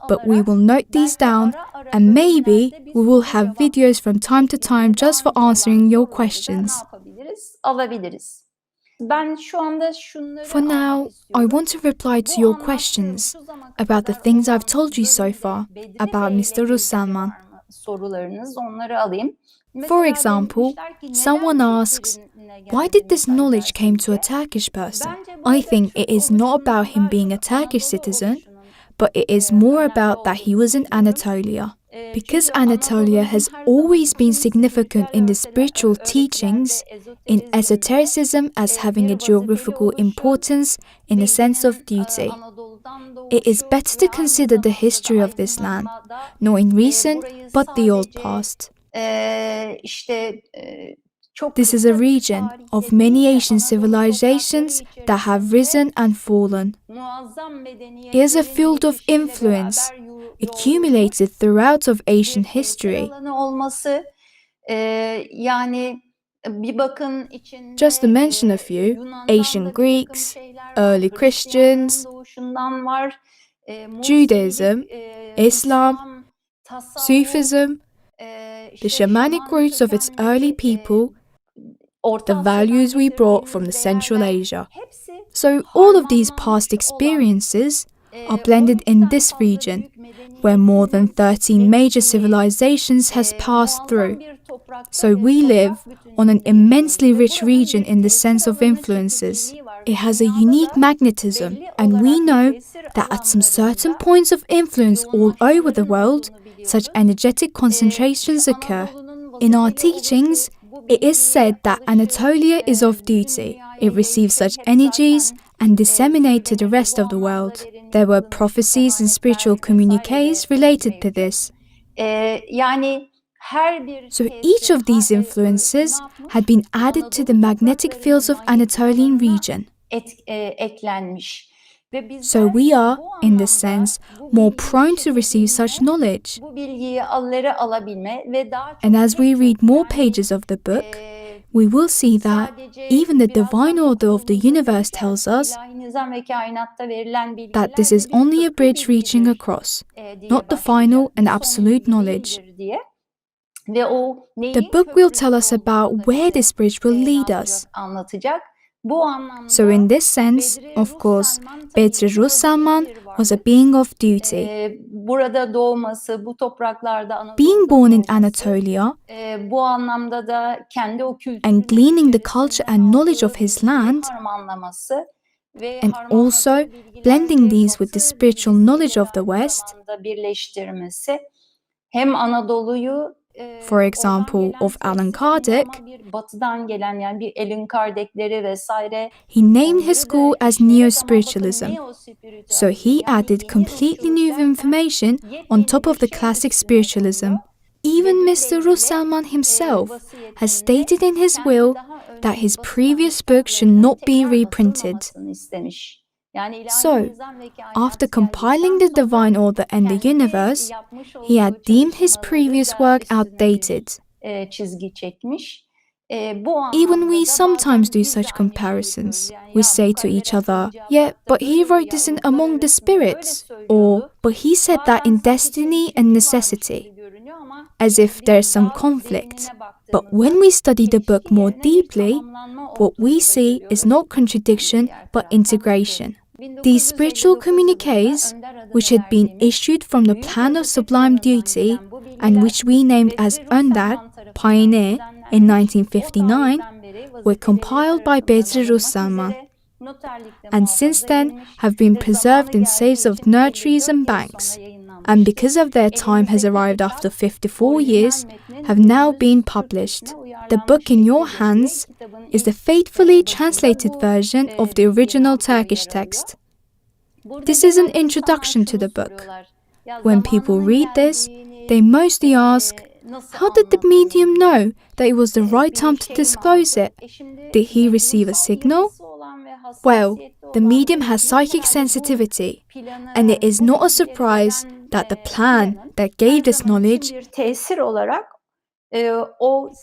Speaker 1: but we will note these down, and maybe we will have videos from time to time just for answering your questions.
Speaker 2: Alabiliriz.
Speaker 1: For now, I want to reply to your questions about the things I've told you so far about Mr. Russelman.
Speaker 2: Sorularınız, onları alayım.
Speaker 1: For example, someone asks, why did this knowledge came to a Turkish person? I think it is not about him being a Turkish citizen, but it is more about that he was in Anatolia. Because Anatolia has always been significant in the spiritual teachings, in esotericism as having a geographical importance in the sense of duty. It is better to consider the history of this land, not in recent, but the old past. This is a region of many Asian civilizations that have risen and fallen. It is a field of influence accumulated throughout of Asian history. Just to mention a few, ancient Greeks, early Christians, Judaism, Islam, Sufism, the shamanic roots of its early people, the values we brought from the Central Asia. So all of these past experiences are blended in this region, where more than 13 major civilizations has passed through. So we live on an immensely rich region in the sense of influences. It has a unique magnetism, and we know that at some certain points of influence all over the world, such energetic concentrations occur. In our teachings, it is said that Anatolia is off duty. It receives such energies and disseminates to the rest of the world. There were prophecies and spiritual communiques related to this. So each of these influences had been added to the magnetic fields of Anatolian region. So we are, in this sense, more prone to receive such knowledge. And as we read more pages of the book, we will see that even the divine order of the universe tells us that this is only a bridge reaching across, not the final and absolute knowledge. The book will tell us about where this bridge will lead us. So in this sense, of course, Bedri Russelman was a being of duty. Being born in Anatolia and gleaning the culture and knowledge of his land, and also blending these with the spiritual knowledge of the West, for example, of Allan Kardec, he named his school as Neo-Spiritualism. So he added completely new information on top of the classic spiritualism. Even Mr. Russelman himself has stated in his will that his previous book should not be reprinted. So, after compiling the divine order and the universe, he had deemed his previous work outdated. Even we sometimes do such comparisons. We say to each other, yeah, but he wrote this in Among the Spirits, or, but he said that in Destiny and Necessity, as if there's some conflict. But when we study the book more deeply, what we see is not contradiction, but integration. These spiritual communiques, which had been issued from the plan of sublime duty and which we named as Önder, Pioneer, in 1959, were compiled by Bedri Russalman, and since then have been preserved in safes of nurseries and banks, and because of their time has arrived after 54 years, have now been published. The book in your hands is the faithfully translated version of the original Turkish text. This is an introduction to the book. When people read this, they mostly ask, how did the medium know that it was the right time to disclose it? Did he receive a signal? Well, the medium has psychic sensitivity, and it is not a surprise that the plan that gave this knowledge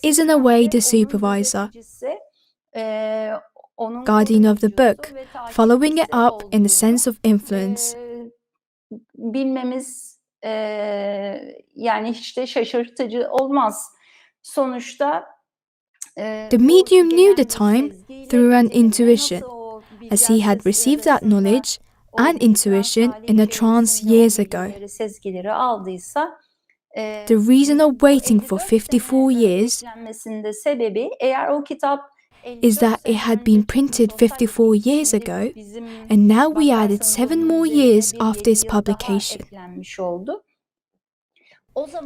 Speaker 1: is in a way the supervisor, guardian of the book, following it up in the sense of influence.
Speaker 2: Bilmemiz yani hiç de şaşırtıcı olmaz. Sonuçta
Speaker 1: the medium knew the time through an intuition, as he had received that knowledge and intuition in a trance years ago. The reason of waiting for 54 years is that it had been printed 54 years ago, and now we added 7 more years after its publication.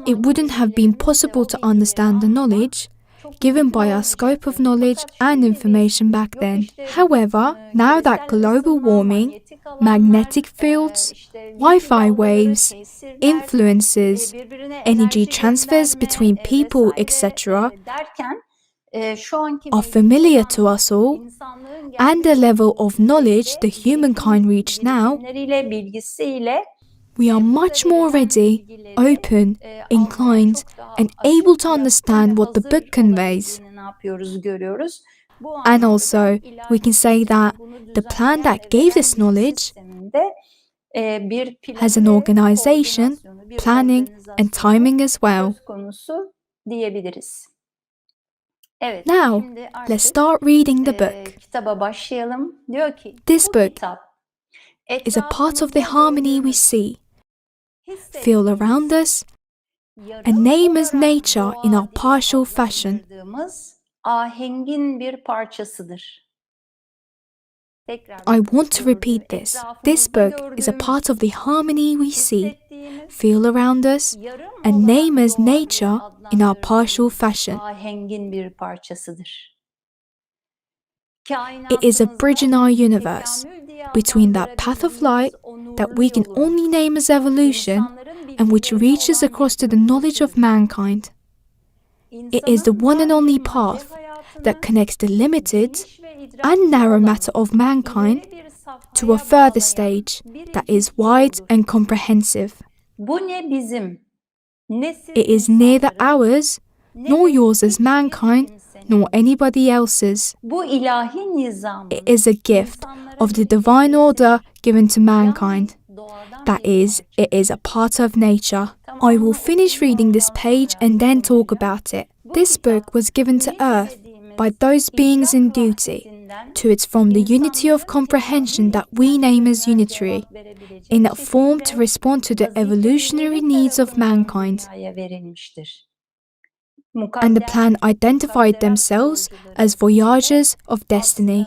Speaker 1: It wouldn't have been possible to understand the knowledge given by our scope of knowledge and information back then. However, now that global warming, magnetic fields, Wi-Fi waves, influences, energy transfers between people, etc., are familiar to us all, and the level of knowledge the humankind reach now, we are much more ready, open, inclined, and able to understand what the book conveys. And also, we can say that the plan that gave this knowledge has an organization, planning, and timing as well. Now, let's start reading the book. This book is a part of the harmony we see, feel around us, and name as nature in our partial fashion. I want to repeat this. This book is a part of the harmony we see, feel around us, and name as nature in our partial fashion. It is a bridge in our universe between that path of light that we can only name as evolution and which reaches across to the knowledge of mankind. It is the one and only path that connects the limited and narrow matter of mankind to a further stage that is wide and comprehensive. It is neither ours, nor yours as mankind, nor anybody else's. It is a gift of the divine order given to mankind. That is, it is a part of nature. I will finish reading this page and then talk about it. This book was given to Earth by those beings in duty, to its from the unity of comprehension that we name as unitary, in a form to respond to the evolutionary needs of mankind. And the plan identified themselves as voyagers of destiny.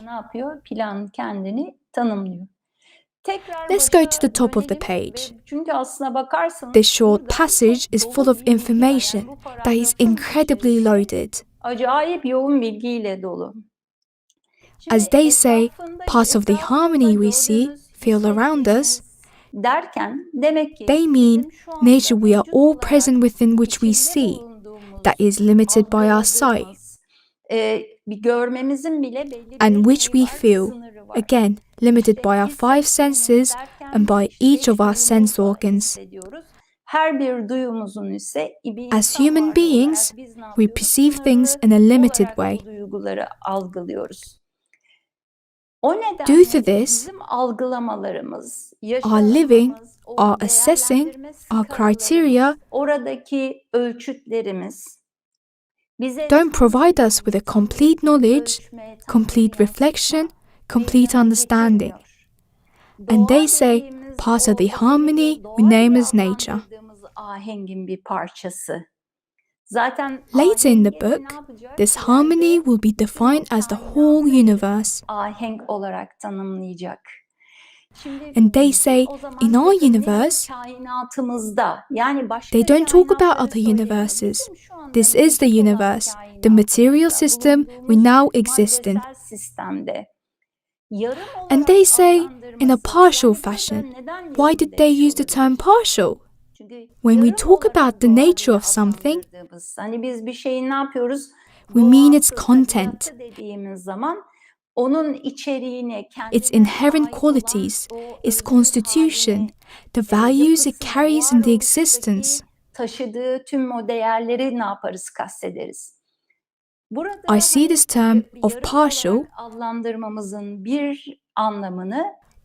Speaker 1: Let's go to the top of the page. This short passage is full of information that is incredibly loaded. As they say, part of the harmony we see, feel around us, they mean nature we are all present within which we see, that is limited by our sight, and which we feel, again, limited by our 5 senses and by each of our sense organs. As human beings, we perceive things in a limited way. Due to this, our living, our assessing, our criteria don't provide us with a complete knowledge, complete reflection, complete understanding. And they say part of the harmony we name as nature.
Speaker 2: Ahengin bir parçası. Zaten
Speaker 1: Later in the book, this harmony will be defined as the whole universe.
Speaker 2: Ahenk olarak tanımlayacak.
Speaker 1: And they say in our universe, they don't talk about other universes. This is the universe, the material system we now exist in. And they say in a partial fashion. Why did they use the term partial? When we talk about the nature of something, we mean its content, its inherent qualities, its constitution, the values it carries in the existence. I see this term of partial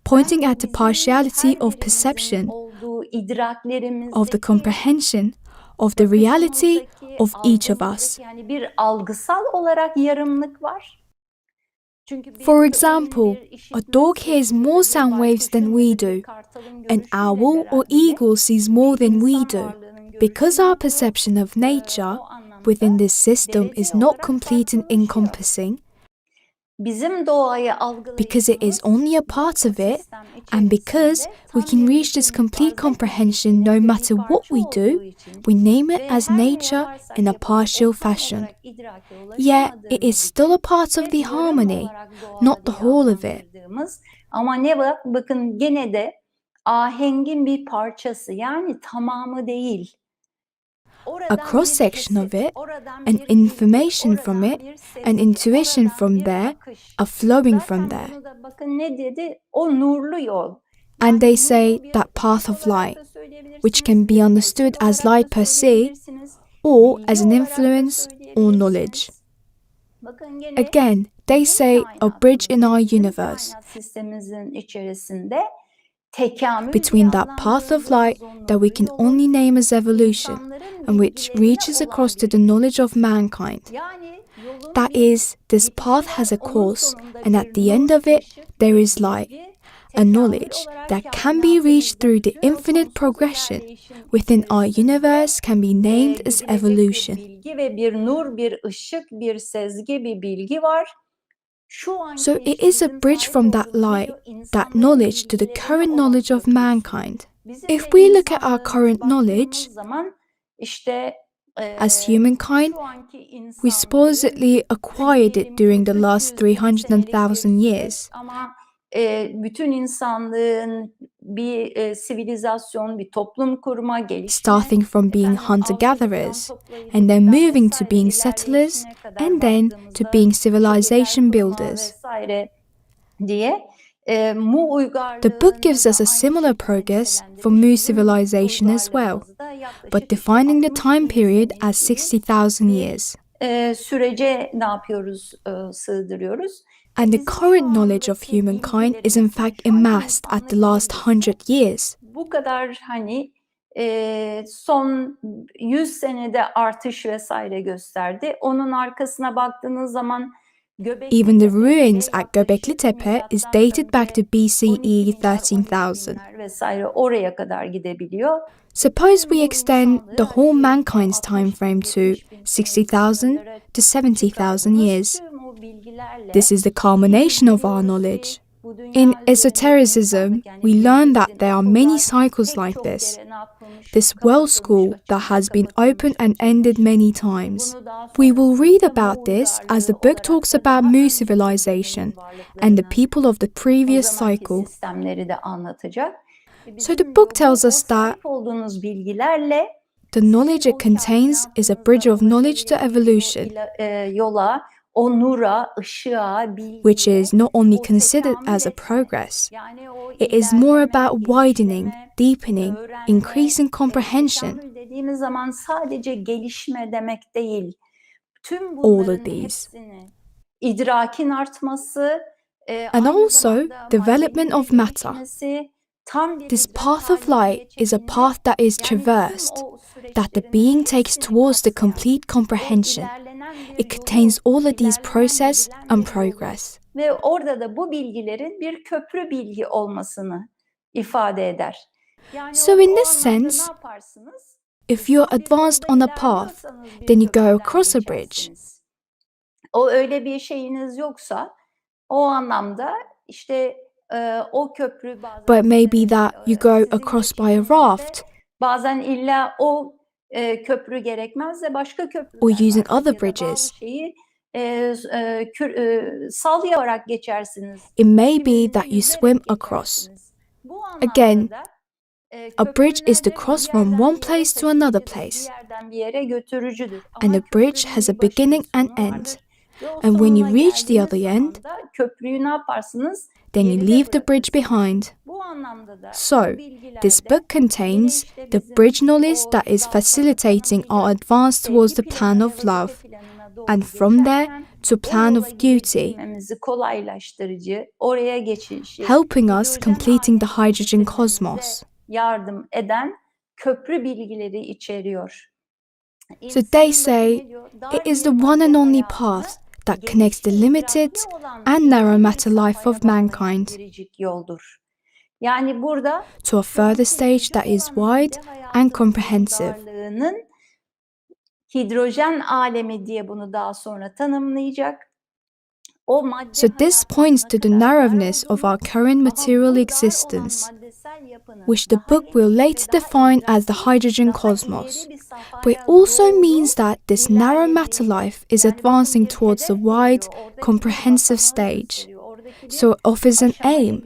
Speaker 1: pointing at the partiality of perception, of the comprehension, of the reality of each of us. For example, a dog hears more sound waves than we do. An owl or eagle sees more than we do. Because our perception of nature within this system is not complete and encompassing, because it is only a part of it, and because we can reach this complete comprehension no matter what we do, we name it as nature in a partial fashion. Yet, it is still a part of the harmony, not the whole of it.
Speaker 2: Ama ne bakın gene de ahengin bir parçası, yani tamamı değil.
Speaker 1: A cross-section of it, and information from it, and intuition from there are flowing from there. And they say that path of light, which can be understood as light per se, or as an influence or knowledge. Again, they say a bridge in our universe, between that path of light that we can only name as evolution, and which reaches across to the knowledge of mankind. That is, this path has a course, and at the end of it, there is light, a knowledge that can be reached through the infinite progression within our universe can be named as evolution. So it is a bridge from that light, that knowledge, to the current knowledge of mankind. If we look at our current knowledge, as humankind, we supposedly acquired it during the last 300,000 years.
Speaker 2: Bütün insanlığın bir sivilizasyon, bir toplum kurma gelişme,
Speaker 1: starting from being hunter-gatherers, and then moving to being settlers, and then to being civilization builders. The book gives us a similar progress for Mu civilization as well, but defining the time period as 60,000 years.
Speaker 2: Sürece ne yapıyoruz, sığdırıyoruz?
Speaker 1: And the current knowledge of humankind is in fact amassed at the last 100 years.
Speaker 2: Bu kadar son 100 senede artış vesaire gösterdi. Onun arkasına baktığınız zaman
Speaker 1: even the ruins at Göbekli Tepe is dated back to BCE 13,000.
Speaker 2: Vesaire oraya kadar gidebiliyor.
Speaker 1: Suppose we extend the whole mankind's time frame to 60,000 to 70,000 years. This is the culmination of our knowledge. In esotericism, we learn that there are many cycles like this. This world school that has been opened and ended many times. We will read about this as the book talks about Mu civilization and the people of the previous cycle. So the book tells us that the knowledge it contains is a bridge of knowledge to evolution, which is not only considered as a progress. It is more about widening, deepening, increasing comprehension. All of these. And also development of matter. This path of light is a path that is traversed, that the being takes towards the complete comprehension. It contains all of these process and progress.
Speaker 2: ve orada da bu bilgilerin bir köprü bilgi olmasını ifade eder. Yani
Speaker 1: So in
Speaker 2: o
Speaker 1: this
Speaker 2: anlamda ne
Speaker 1: sense,
Speaker 2: yaparsınız?
Speaker 1: if you're advanced on a path, then you go across a bridge.
Speaker 2: O öyle bir şeyiniz yoksa o anlamda işte o köprü bazen
Speaker 1: But maybe that you go across by a raft
Speaker 2: bazen illa o köprü gerekmez de başka köprüler
Speaker 1: or using
Speaker 2: vardır
Speaker 1: other
Speaker 2: ya da bazı
Speaker 1: bridges.
Speaker 2: şeyi sallayarak geçersiniz.
Speaker 1: It may be
Speaker 2: Kimilerinde
Speaker 1: that you
Speaker 2: yüzerek
Speaker 1: swim across.
Speaker 2: geçersiniz. Bu anlamda
Speaker 1: Again,
Speaker 2: da
Speaker 1: a bridge is to
Speaker 2: köprüler de
Speaker 1: cross
Speaker 2: bir
Speaker 1: from
Speaker 2: yerden
Speaker 1: one
Speaker 2: bir yere
Speaker 1: place to another
Speaker 2: taşıyıcıdır, bir
Speaker 1: place.
Speaker 2: yerden bir yere götürücüdür.
Speaker 1: And
Speaker 2: Ama
Speaker 1: a bridge
Speaker 2: köprünün
Speaker 1: has a
Speaker 2: bir başı bir
Speaker 1: beginning and
Speaker 2: sonu
Speaker 1: end.
Speaker 2: vardır. Ve o
Speaker 1: And when you
Speaker 2: sonuna
Speaker 1: reach the
Speaker 2: geldiğiniz
Speaker 1: other end,
Speaker 2: zaman da köprüyü ne yaparsınız?
Speaker 1: then you
Speaker 2: Geride
Speaker 1: leave the bridge
Speaker 2: bırakırsınız.
Speaker 1: behind.
Speaker 2: Bu anlamda da
Speaker 1: So,
Speaker 2: bu bilgilerde
Speaker 1: this book contains
Speaker 2: işte
Speaker 1: the
Speaker 2: bizim
Speaker 1: bridge knowledge
Speaker 2: o
Speaker 1: that is
Speaker 2: daha sonra
Speaker 1: facilitating our
Speaker 2: tanımlayacağımız
Speaker 1: advance towards the
Speaker 2: sevgi
Speaker 1: plan
Speaker 2: planı ve
Speaker 1: of
Speaker 2: vazife
Speaker 1: love,
Speaker 2: planına doğru
Speaker 1: and from there
Speaker 2: geçerken
Speaker 1: to
Speaker 2: o
Speaker 1: plan
Speaker 2: yola
Speaker 1: of duty,
Speaker 2: gidebilmemizi kolaylaştırıcı, oraya geçişi,
Speaker 1: helping us
Speaker 2: hidrojen
Speaker 1: completing the
Speaker 2: alemini
Speaker 1: hydrogen
Speaker 2: bitirmemize
Speaker 1: cosmos.
Speaker 2: yardım eden köprü bilgileri içeriyor.
Speaker 1: So they say it is the one and only path that connects the limited and narrow matter life of mankind
Speaker 2: yoldur. Yani burada
Speaker 1: to a further stage that is wide and comprehensive.
Speaker 2: Hidrojen alemi diye bunu daha sonra tanımlayacak.
Speaker 1: So this points to the narrowness of our current material existence, which the book will later define as the hydrogen cosmos. But it also means that this narrow matter life is advancing towards a wide, comprehensive stage. So it offers an aim.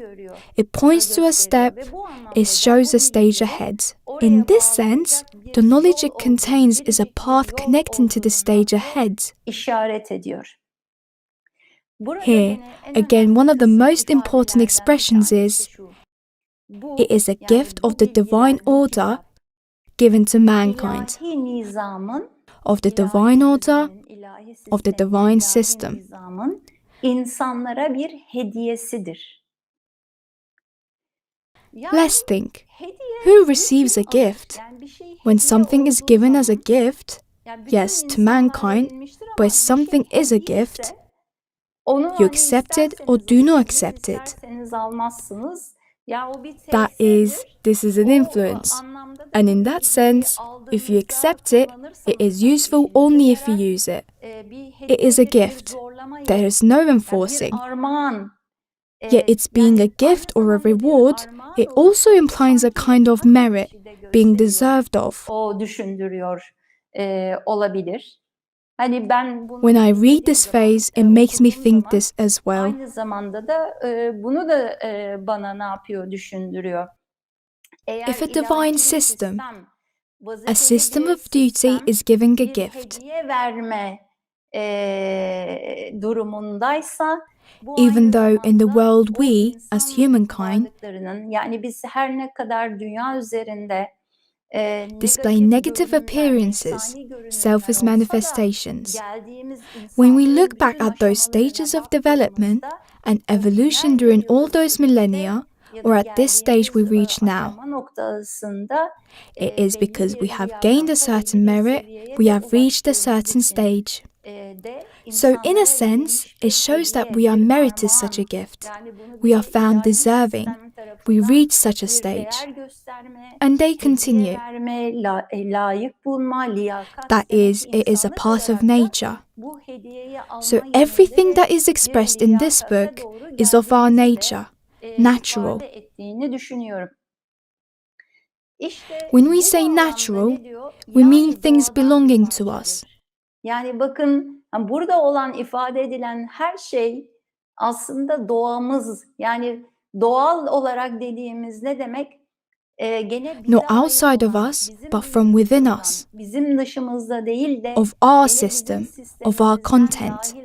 Speaker 1: It points to a step. It shows a stage ahead. In this sense, the knowledge it contains is a path connecting to the stage ahead.
Speaker 2: İşaret ediyor.
Speaker 1: Here, again, one of the most important expressions is, it is a gift of the divine order given to mankind, of the divine order, of the divine system.
Speaker 2: İnsanlara bir hediyesidir.
Speaker 1: Let's think, who receives a gift? When something is given as a gift, yes, to mankind, but if something is a gift, you accept it or do not accept it. That is, this is an influence. And in that sense, if you accept it, it is useful only if you use it. It is a gift. There is no enforcing. Yet its being a gift or a reward, it also implies a kind of merit being deserved of. When I read this phrase, it makes me think this as well.
Speaker 2: Aynı zamanda da bunu da bana ne yapıyor düşündürüyor.
Speaker 1: If a divine system, a system of duty is giving a gift,
Speaker 2: hediye verme durumundaysa,
Speaker 1: even though in the world we, as humankind,
Speaker 2: yani biz her ne kadar dünya üzerinde
Speaker 1: display negative appearances, selfish manifestations. When we look back at those stages of development and evolution during all those millennia, or at this stage we reach now, it is because we have gained a certain merit, we have reached a certain stage. So in a sense, it shows that we are merited such a gift. We are found deserving. We reach such a stage. And they continue. That is, it is a part of nature. So everything that is expressed in this book is of our nature, natural. When we say natural, we mean things belonging to us.
Speaker 2: Yani bakın burada olan ifade edilen her şey aslında doğamız. Yani doğal olarak dediğimiz ne demek?
Speaker 1: Not outside of us, but from within us.
Speaker 2: Bizim dışımızda değil de
Speaker 1: of our system, of our content.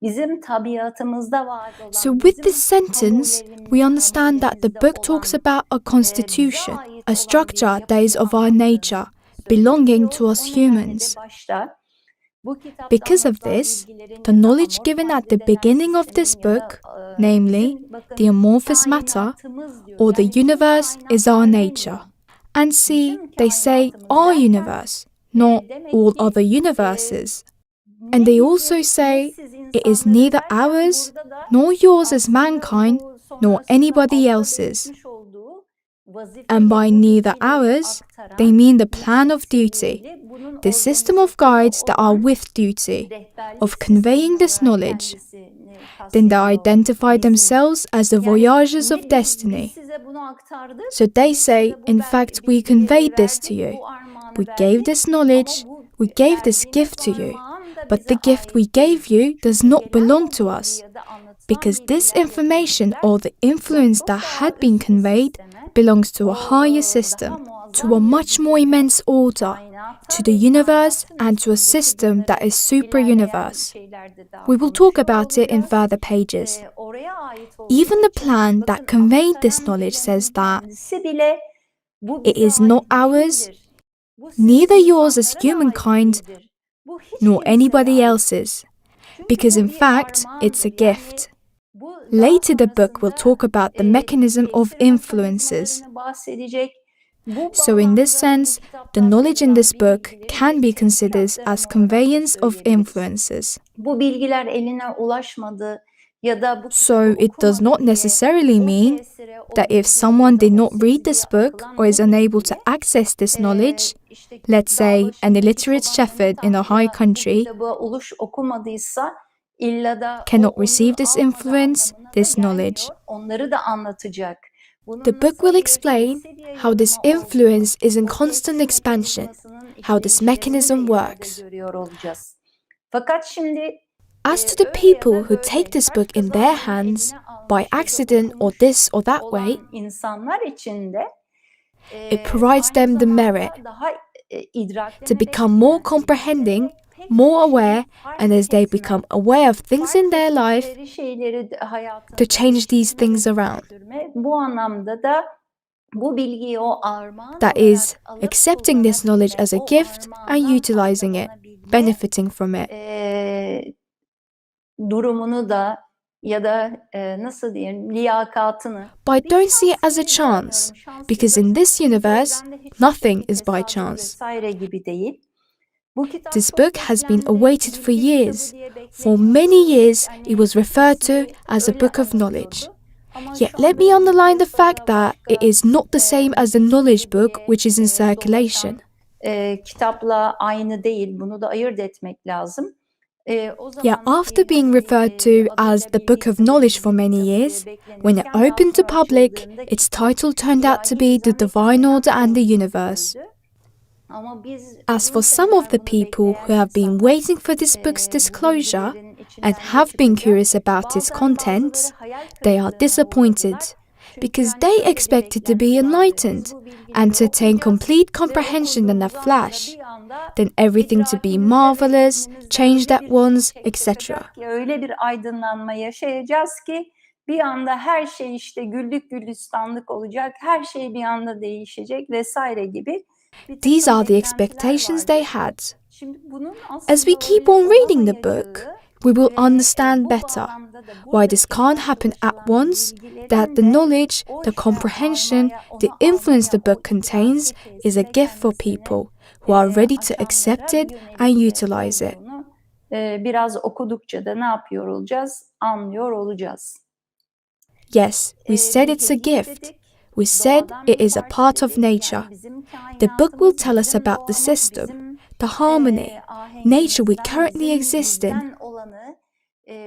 Speaker 2: Bizim tabiatımızda var olan.
Speaker 1: So with this sentence, we understand that the book talks about a constitution, a structure that is of our nature, belonging to us humans. Because of this, the knowledge given at the beginning of this book, namely, the amorphous matter, or the universe, is our nature. And see, they say our universe, not all other universes. And they also say, it is neither ours, nor yours as mankind, nor anybody else's. And by neither ours, they mean the plan of duty, the system of guides that are with duty, of conveying this knowledge. Then they identify themselves as the voyagers of destiny. So they say, in fact, we conveyed this to you. We gave this knowledge, we gave this gift to you. But the gift we gave you does not belong to us, because this information or the influence that had been conveyed belongs to a higher system, to a much more immense order, to the universe and to a system that is super-universe. We will talk about it in further pages. Even the plan that conveyed this knowledge says that it is not ours, neither yours as humankind, nor anybody else's, because in fact, it's a gift. Later the book will talk about the mechanism of influences. So in this sense, the knowledge in this book can be considered as conveyance of influences. So it does not necessarily mean that if someone did not read this book or is unable to access this knowledge, let's say an illiterate shepherd in a high country, cannot receive this influence, this knowledge. The book will explain how this influence is in constant expansion, how this mechanism works. As to the people who take this book in their hands, by accident or this or that way, it provides them the merit to become more comprehending, more aware, and as they become aware of things in their life, to change these things around. That is, accepting this knowledge as a gift and utilizing it, benefiting from it. But don't see it as a chance, because in this universe, nothing is by chance. This book has been awaited for years. For many years, it was referred to as a book of knowledge. Yet let me underline the fact that it is not the same as the knowledge book which is in circulation. Yet after being referred to as the Book of Knowledge for many years, when it opened to public, its title turned out to be The Divine Order and the Universe. As for some of the people who have been waiting for this book's disclosure and have been curious about its contents, they are disappointed, because they expected to be enlightened and to attain complete comprehension in a flash, then everything to be marvelous, changed at once, etc.
Speaker 2: Bir anda her şey işte güllük gülistanlık olacak, her şey bir anda değişecek vesaire gibi.
Speaker 1: These are the expectations they had. As we keep on reading the book, we will understand better why this can't happen at once, that the knowledge, the comprehension, the influence the book contains is a gift for people who are ready to accept it and utilize it.
Speaker 2: Biraz okudukça da ne yapıyor olacağız? Anlıyor olacağız.
Speaker 1: Yes, we said it's a gift. We said it is a part of nature. The book will tell us about the system, the harmony, nature we currently exist in.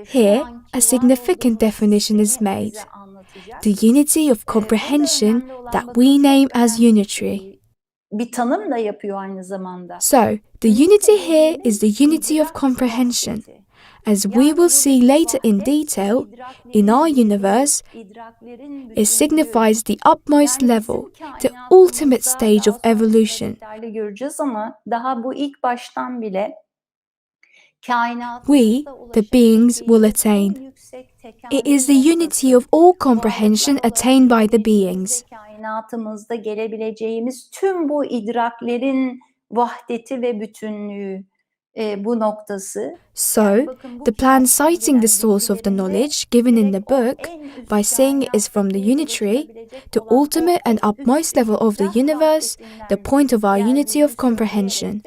Speaker 1: Here, a significant definition is made. The unity of comprehension that we name as unitary. So, the unity here is the unity of comprehension. As we will see later in detail, in our universe, it signifies the utmost level, the ultimate stage of evolution. We, the beings, will attain. It is the unity of all comprehension attained by the beings.
Speaker 2: Kainatımızda gelebileceğimiz tüm bu idraklerin vahdeti ve bütünlüğü. Bu noktası.
Speaker 1: So, the plan citing the source of the knowledge given in the book by saying it is from the unitary, the ultimate and utmost level of the universe, the point of our unity of comprehension.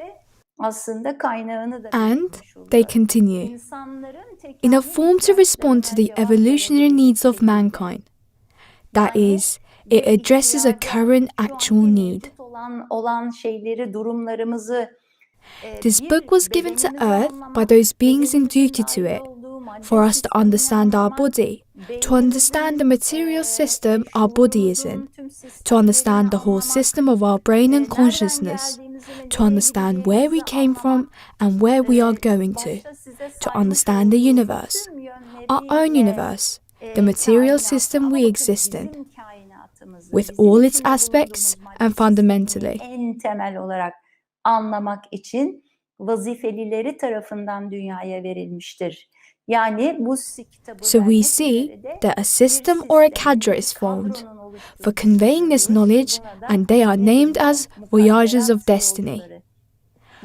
Speaker 2: aslında kaynağını da
Speaker 1: And
Speaker 2: belirtmiş
Speaker 1: they
Speaker 2: oluyor.
Speaker 1: continue.
Speaker 2: İnsanların
Speaker 1: In a
Speaker 2: tekamül
Speaker 1: form to respond to the
Speaker 2: ihtiyaçlarına cevap
Speaker 1: evolutionary
Speaker 2: verebilecek
Speaker 1: needs of
Speaker 2: şekilde.
Speaker 1: mankind. That
Speaker 2: Yani
Speaker 1: is, it
Speaker 2: bir
Speaker 1: addresses a
Speaker 2: ihtiyaca,
Speaker 1: current
Speaker 2: şu
Speaker 1: actual
Speaker 2: anki
Speaker 1: need.
Speaker 2: mevcut olan şeyleri, durumlarımızı
Speaker 1: This
Speaker 2: bir
Speaker 1: book was given to
Speaker 2: bedenimizi
Speaker 1: Earth by
Speaker 2: anlamak,
Speaker 1: those beings in
Speaker 2: bedenimizin
Speaker 1: duty to
Speaker 2: dahil
Speaker 1: it,
Speaker 2: olduğu madde
Speaker 1: for us to
Speaker 2: sistemini
Speaker 1: understand our
Speaker 2: anlamak,
Speaker 1: body, to understand the material system our body is in, to understand the whole system of our brain and consciousness, to understand where we came from and where we are going to understand the universe, our own universe, the material system we exist in, with all its aspects and fundamentally.
Speaker 2: En temel olarak anlamak için vazifelileri tarafından dünyaya verilmiştir. Yani bu kitabı
Speaker 1: So we
Speaker 2: vermek
Speaker 1: see
Speaker 2: üzere de
Speaker 1: that a
Speaker 2: bir
Speaker 1: system or a
Speaker 2: sistemin,
Speaker 1: cadre
Speaker 2: bir
Speaker 1: is formed
Speaker 2: kadronun oluşturulmasını
Speaker 1: for conveying this
Speaker 2: görüyoruz.
Speaker 1: knowledge,
Speaker 2: Buna da
Speaker 1: and they are
Speaker 2: ne
Speaker 1: named
Speaker 2: deniyor?
Speaker 1: as Voyagers of
Speaker 2: Mukadderat
Speaker 1: Destiny.
Speaker 2: yolcuları.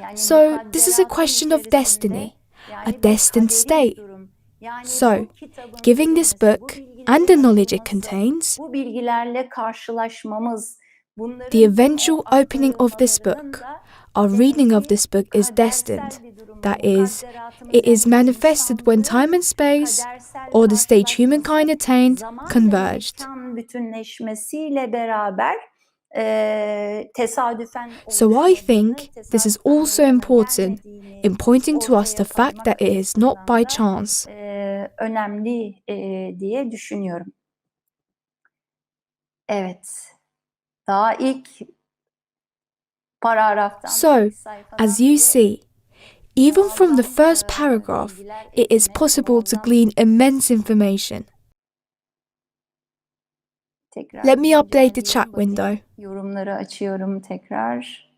Speaker 2: Yani
Speaker 1: So this is a
Speaker 2: mukadderatın
Speaker 1: question of
Speaker 2: içerisinde,
Speaker 1: destiny,
Speaker 2: yani
Speaker 1: a
Speaker 2: bir
Speaker 1: destined
Speaker 2: kaderi
Speaker 1: state.
Speaker 2: bir durum. Yani
Speaker 1: So,
Speaker 2: bu kitabın
Speaker 1: giving this
Speaker 2: sürülmesi, bu
Speaker 1: book
Speaker 2: bilgilerin
Speaker 1: and the knowledge it
Speaker 2: sunulması,
Speaker 1: contains,
Speaker 2: bu bilgilerle karşılaşmamız, bunların
Speaker 1: the eventual opening of this
Speaker 2: aktarılmalarının
Speaker 1: book,
Speaker 2: da
Speaker 1: our
Speaker 2: demek
Speaker 1: reading of
Speaker 2: ki
Speaker 1: this book is
Speaker 2: kadersel
Speaker 1: destined.
Speaker 2: bir durumda,
Speaker 1: That is,
Speaker 2: mukadderatımız,
Speaker 1: it is
Speaker 2: yani
Speaker 1: manifested when
Speaker 2: insanlığın
Speaker 1: time and space,
Speaker 2: kadersel
Speaker 1: or the stage
Speaker 2: karşılaşması,
Speaker 1: humankind attained,
Speaker 2: zaman ve
Speaker 1: converged.
Speaker 2: mekan bütünleşmesiyle beraber tesadüfen
Speaker 1: So I
Speaker 2: oluşmadığını,
Speaker 1: think this is
Speaker 2: tesadüfen
Speaker 1: also
Speaker 2: meydana
Speaker 1: important
Speaker 2: gelmediğini
Speaker 1: in pointing to us the
Speaker 2: ortaya
Speaker 1: fact
Speaker 2: koymak
Speaker 1: that it is not by
Speaker 2: açısından da
Speaker 1: chance.
Speaker 2: önemli diye düşünüyorum. Evet. Daha ilk paragraftan,
Speaker 1: So,
Speaker 2: ilk sayfadan
Speaker 1: as you
Speaker 2: bile
Speaker 1: see, even from the first paragraph,
Speaker 2: bilgiler
Speaker 1: it is
Speaker 2: edinmek,
Speaker 1: possible to
Speaker 2: muazzam.
Speaker 1: glean immense information.
Speaker 2: Tekrar
Speaker 1: Let me update the
Speaker 2: güncelliyorum,
Speaker 1: chat
Speaker 2: bakayım.
Speaker 1: window.
Speaker 2: Yorumları açıyorum tekrar.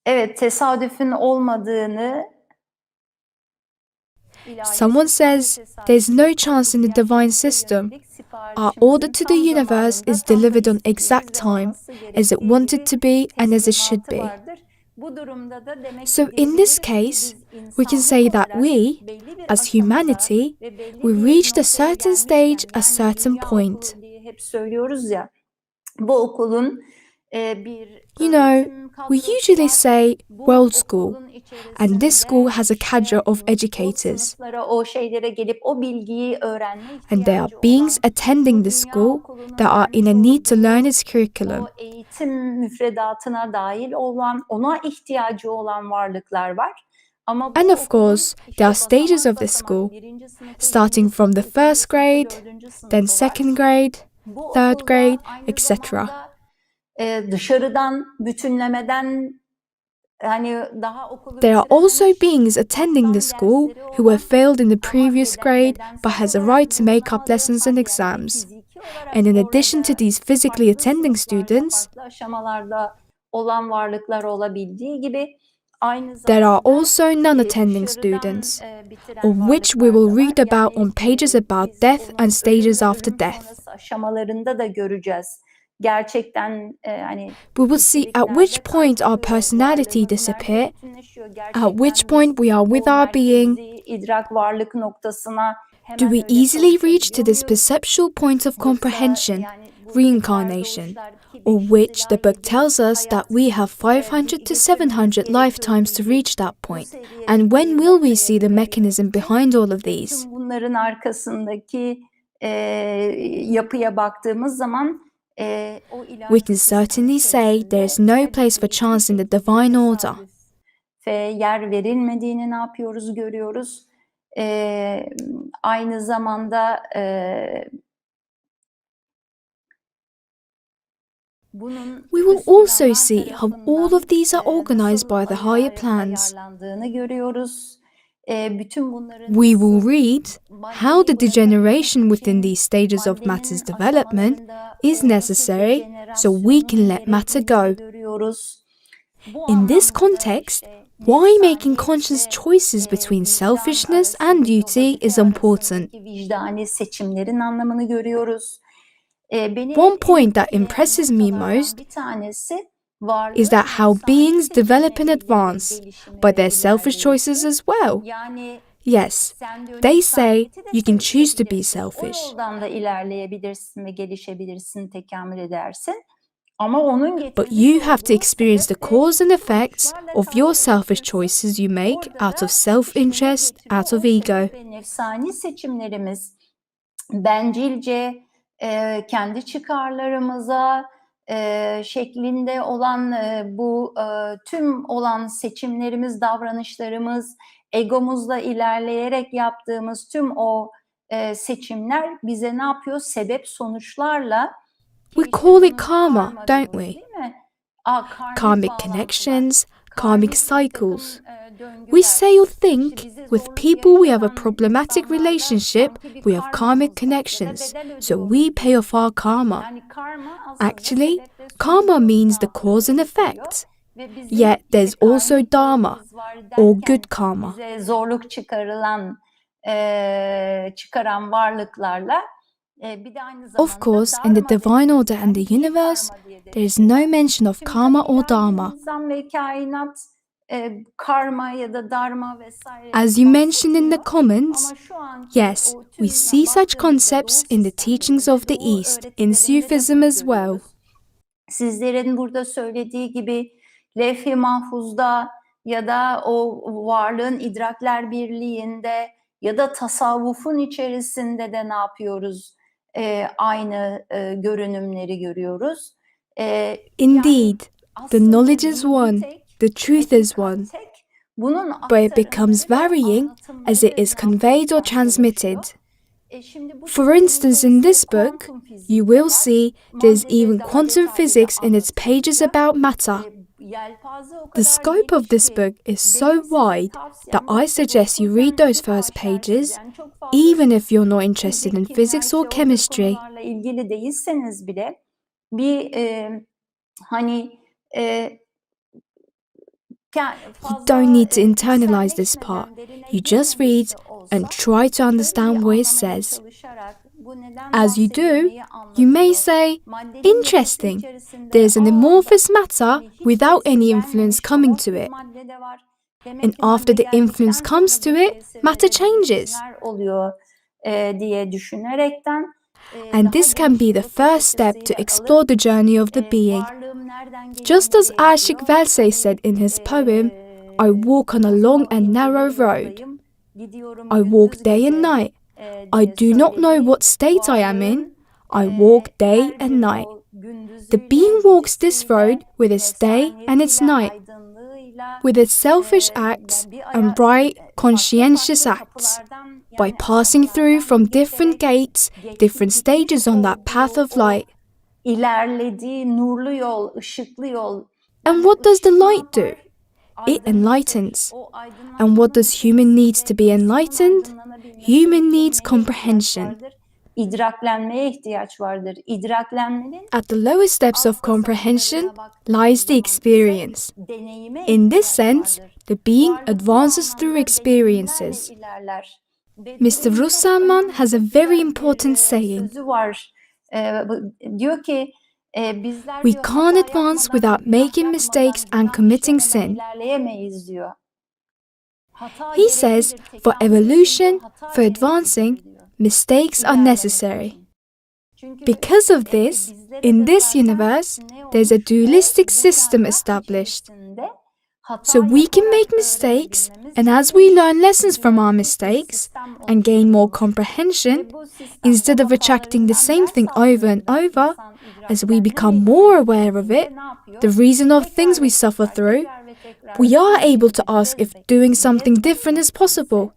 Speaker 2: Evet, tesadüfün olmadığını,
Speaker 1: Someone says there's no chance in the divine system. Our order to the universe is delivered on exact time, as it wanted to be and as it should be. So in this case, we can say that we, as humanity, we reached a certain stage, a certain point.
Speaker 2: Hep söylüyoruz ya, bu okulun bir
Speaker 1: You know,
Speaker 2: öğretim
Speaker 1: we
Speaker 2: kadrosu
Speaker 1: usually
Speaker 2: var.
Speaker 1: say
Speaker 2: Bu
Speaker 1: world school,
Speaker 2: okulun
Speaker 1: and this school has a
Speaker 2: içerisinde
Speaker 1: cadre of
Speaker 2: işte
Speaker 1: educators,
Speaker 2: o sınıflara, o şeylere gelip o bilgiyi öğrenme
Speaker 1: and there are
Speaker 2: ihtiyacı
Speaker 1: beings
Speaker 2: olan,
Speaker 1: attending
Speaker 2: bu
Speaker 1: this
Speaker 2: dünya
Speaker 1: school
Speaker 2: okulunun
Speaker 1: that are in a
Speaker 2: vermiş
Speaker 1: need to learn
Speaker 2: olduğu
Speaker 1: its curriculum.
Speaker 2: o eğitim müfredatına dahil olan, ona ihtiyacı olan varlıklar var. Ama bu
Speaker 1: And of
Speaker 2: okulun
Speaker 1: course,
Speaker 2: işte
Speaker 1: there are stages
Speaker 2: basamak
Speaker 1: of this
Speaker 2: basamak,
Speaker 1: school,
Speaker 2: birinci sınıfı,
Speaker 1: starting
Speaker 2: ikinci
Speaker 1: from the
Speaker 2: sınıfı, üçüncü
Speaker 1: first
Speaker 2: sınıfı,
Speaker 1: grade,
Speaker 2: dördüncü sınıfı
Speaker 1: then
Speaker 2: var.
Speaker 1: second grade,
Speaker 2: Bu
Speaker 1: third
Speaker 2: okulda
Speaker 1: grade,
Speaker 2: aynı
Speaker 1: etc.
Speaker 2: zamanda dışarıdan bütünlemeden, hani daha okulu
Speaker 1: There are also
Speaker 2: bitirememiş,
Speaker 1: beings attending the
Speaker 2: alttan
Speaker 1: school
Speaker 2: dersleri
Speaker 1: who have
Speaker 2: olan
Speaker 1: failed in the
Speaker 2: ama
Speaker 1: previous grade but
Speaker 2: bedensel
Speaker 1: has a
Speaker 2: olarak
Speaker 1: right to make up
Speaker 2: bulunamadığı
Speaker 1: lessons and
Speaker 2: halde, yani
Speaker 1: exams.
Speaker 2: fiziki olarak
Speaker 1: And in addition to
Speaker 2: orada
Speaker 1: these physically
Speaker 2: farklı
Speaker 1: attending
Speaker 2: sınıflarda,
Speaker 1: students,
Speaker 2: farklı aşamalarda olan varlıklar olabildiği gibi aynı
Speaker 1: there are
Speaker 2: zamanda
Speaker 1: also non-attending
Speaker 2: dışarıdan
Speaker 1: students,
Speaker 2: bitiren
Speaker 1: of which we
Speaker 2: varlıklar
Speaker 1: will
Speaker 2: da
Speaker 1: read
Speaker 2: var.
Speaker 1: about on pages
Speaker 2: Yani
Speaker 1: about
Speaker 2: biz
Speaker 1: death
Speaker 2: onu
Speaker 1: and stages
Speaker 2: ölüm ve
Speaker 1: after
Speaker 2: ölüm
Speaker 1: death.
Speaker 2: sonrası aşamalarında da göreceğiz. Gerçekten hani
Speaker 1: We will see at which point our personality disappear, at which point we are with our being.
Speaker 2: idrak varlık noktasına
Speaker 1: Do
Speaker 2: hemen
Speaker 1: we
Speaker 2: öyle
Speaker 1: easily reach to
Speaker 2: kavuşabiliyor
Speaker 1: this
Speaker 2: muyuz?
Speaker 1: perceptual point of
Speaker 2: Yoksa
Speaker 1: comprehension,
Speaker 2: yani bu
Speaker 1: reincarnation,
Speaker 2: tekrar doğuşlar,
Speaker 1: or
Speaker 2: 500
Speaker 1: which the
Speaker 2: ilahi
Speaker 1: book
Speaker 2: bir
Speaker 1: tells us that we have 500 to 700 lifetimes to reach that point? And when will we see the mechanism behind all of these?
Speaker 2: Tüm bunların arkasındaki yapıya baktığımız zaman o ilahi
Speaker 1: We can certainly say there is no place for chance in the divine order.
Speaker 2: Yer verilmediğini ne yapıyoruz, görüyoruz. Aynı zamanda
Speaker 1: we will also see how all of these are organized by the higher plans.
Speaker 2: Görüyoruz. Bütün bunların
Speaker 1: We will read how the degeneration within these stages of matter's development is necessary so we can let matter go. In this context, why making conscious choices between selfishness and duty is important.
Speaker 2: Vicdani seçimlerin anlamını görüyoruz.
Speaker 1: One point that impresses me most is that how beings develop and advance by their selfish choices as well. Yes, they say you can choose to be selfish.
Speaker 2: O yoldan da ilerleyebilirsin ve gelişebilirsin, tekamül edersin. Ama onun
Speaker 1: But
Speaker 2: getirmiş
Speaker 1: you have to
Speaker 2: olduğu
Speaker 1: experience the
Speaker 2: sebep ve
Speaker 1: cause and effects
Speaker 2: sonuçlarla
Speaker 1: of your selfish
Speaker 2: karşılaştırsın.
Speaker 1: choices you make
Speaker 2: Orada
Speaker 1: out
Speaker 2: da
Speaker 1: of self-interest,
Speaker 2: işleme getiriyor.
Speaker 1: out of
Speaker 2: O
Speaker 1: ego.
Speaker 2: sebep ve nefsani seçimlerimiz bencilce, kendi çıkarlarımıza şeklinde olan bu tüm olan seçimlerimiz, davranışlarımız, egomuzla ilerleyerek yaptığımız tüm o seçimler bize ne yapıyor? Sebep sonuçlarla
Speaker 1: We
Speaker 2: ki işte
Speaker 1: call it
Speaker 2: bunu
Speaker 1: karma,
Speaker 2: karma
Speaker 1: don't
Speaker 2: diyoruz,
Speaker 1: we?
Speaker 2: değil mi? Karmik
Speaker 1: Karmic
Speaker 2: bağlantılar,
Speaker 1: connections, karmic
Speaker 2: karmik bir takım
Speaker 1: cycles. We
Speaker 2: döngüler.
Speaker 1: say or think
Speaker 2: İşte bizi
Speaker 1: with
Speaker 2: zorluk
Speaker 1: people we have a
Speaker 2: yaşatan
Speaker 1: problematic
Speaker 2: insanlarla
Speaker 1: relationship,
Speaker 2: sanki bir
Speaker 1: we have karmic
Speaker 2: karmamız var ya da
Speaker 1: connections,
Speaker 2: bedel
Speaker 1: so
Speaker 2: ödüyoruz
Speaker 1: we pay off our karma.
Speaker 2: Yani karma aslında
Speaker 1: Actually,
Speaker 2: sebep ve
Speaker 1: karma
Speaker 2: sonucu
Speaker 1: means
Speaker 2: ne
Speaker 1: the
Speaker 2: yapıyor?
Speaker 1: cause and
Speaker 2: Getiriyor.
Speaker 1: effect.
Speaker 2: Ve bizim
Speaker 1: Yet
Speaker 2: işte
Speaker 1: there's also
Speaker 2: karmik
Speaker 1: dharma,
Speaker 2: bağımız var
Speaker 1: or
Speaker 2: derken
Speaker 1: good karma.
Speaker 2: bize zorluk çıkaran varlıklarla bir de aynı zamanda
Speaker 1: Of course, in the
Speaker 2: dharma
Speaker 1: divine order and
Speaker 2: dediğimiz
Speaker 1: the
Speaker 2: iyi
Speaker 1: universe,
Speaker 2: karma diye de
Speaker 1: there is
Speaker 2: geçen
Speaker 1: no mention of
Speaker 2: Şimdi
Speaker 1: karma
Speaker 2: tabii
Speaker 1: or
Speaker 2: ilahi
Speaker 1: dharma.
Speaker 2: nizam ve kainat karma ya da dharma vesaire
Speaker 1: As you mentioned in the
Speaker 2: bahsetmiyor.
Speaker 1: comments,
Speaker 2: Ama şu anki
Speaker 1: yes,
Speaker 2: o
Speaker 1: we
Speaker 2: tüm
Speaker 1: see
Speaker 2: yani
Speaker 1: such
Speaker 2: baktığımızda
Speaker 1: concepts
Speaker 2: Doğu
Speaker 1: in the teachings
Speaker 2: sistemlerinde,
Speaker 1: of the
Speaker 2: Doğu
Speaker 1: East, in
Speaker 2: öğretilerinde de
Speaker 1: Sufism
Speaker 2: bunu
Speaker 1: as well.
Speaker 2: görüyoruz. Sizlerin burada söylediği gibi levh-i mahfuzda ya da o varlığın idrakler birliğinde ya da tasavvufun içerisinde de ne yapıyoruz? Aynı görünümleri görüyoruz.
Speaker 1: Indeed, the
Speaker 2: aslında
Speaker 1: knowledge is
Speaker 2: bilgi
Speaker 1: one,
Speaker 2: tek,
Speaker 1: the truth is
Speaker 2: hakikat
Speaker 1: one,
Speaker 2: tek. Bunun
Speaker 1: but it becomes
Speaker 2: aktarımları ve
Speaker 1: varying as it is
Speaker 2: anlatımları
Speaker 1: conveyed or transmitted.
Speaker 2: Şimdi bu
Speaker 1: For
Speaker 2: kitabın
Speaker 1: instance, in this
Speaker 2: içerisinde
Speaker 1: book,
Speaker 2: kuantum fiziği
Speaker 1: you
Speaker 2: de
Speaker 1: will
Speaker 2: var.
Speaker 1: see there's
Speaker 2: Maddeleri
Speaker 1: even
Speaker 2: daha
Speaker 1: quantum
Speaker 2: detaylı da
Speaker 1: physics in its pages
Speaker 2: anlatılacak.
Speaker 1: about matter.
Speaker 2: Yelpaze o
Speaker 1: The
Speaker 2: kadar
Speaker 1: scope of
Speaker 2: geniş
Speaker 1: this
Speaker 2: ki
Speaker 1: book is so
Speaker 2: benim size
Speaker 1: wide
Speaker 2: tavsiyem
Speaker 1: that I
Speaker 2: yoksa bu
Speaker 1: suggest you read
Speaker 2: okurken
Speaker 1: those
Speaker 2: çok
Speaker 1: first
Speaker 2: haşersiniz.
Speaker 1: pages,
Speaker 2: Yani çok fazla
Speaker 1: even
Speaker 2: siz
Speaker 1: if you're not interested in
Speaker 2: fizik, kimya,
Speaker 1: physics
Speaker 2: işte
Speaker 1: or
Speaker 2: o tür
Speaker 1: chemistry.
Speaker 2: konularla ilgili değilseniz bile bir hani
Speaker 1: You don't need to internalize this part. You just read and try to understand what it says. As you do, you may say, interesting, there's an amorphous matter without any influence coming to it. And after the influence comes to it, matter changes.
Speaker 2: diye düşünerekten
Speaker 1: And this can be the first step to explore the journey of the being. Just as Ashik Valse said in his poem, I walk on a long and narrow road. I walk day and night. I do not know what state I am in. I walk day and night. The being walks this road with its day and its night, with its selfish acts and bright, conscientious acts, by passing through from different gates, different stages on that path of light.
Speaker 2: İlerlediği nurlu yol, ışıklı yol.
Speaker 1: And what does the light do? It enlightens. And what does human needs to be enlightened? Human needs comprehension.
Speaker 2: İdraklenmeye ihtiyaç vardır. İdraklenmenin
Speaker 1: At the lower steps of comprehension lies the experience. In this sense, the being advances through experiences. Mr. Russellman has a very important saying.
Speaker 2: Diyor ki
Speaker 1: We can't advance without making mistakes and committing sin. He says, for evolution, for advancing, mistakes are necessary. Because of this, in this universe, there's a dualistic system established. So we can make mistakes, and as we learn lessons from our mistakes and gain more comprehension, instead of retracting the same thing over and over, as we become more aware of it, the reason of things we suffer through, we are able to ask if doing something different is possible,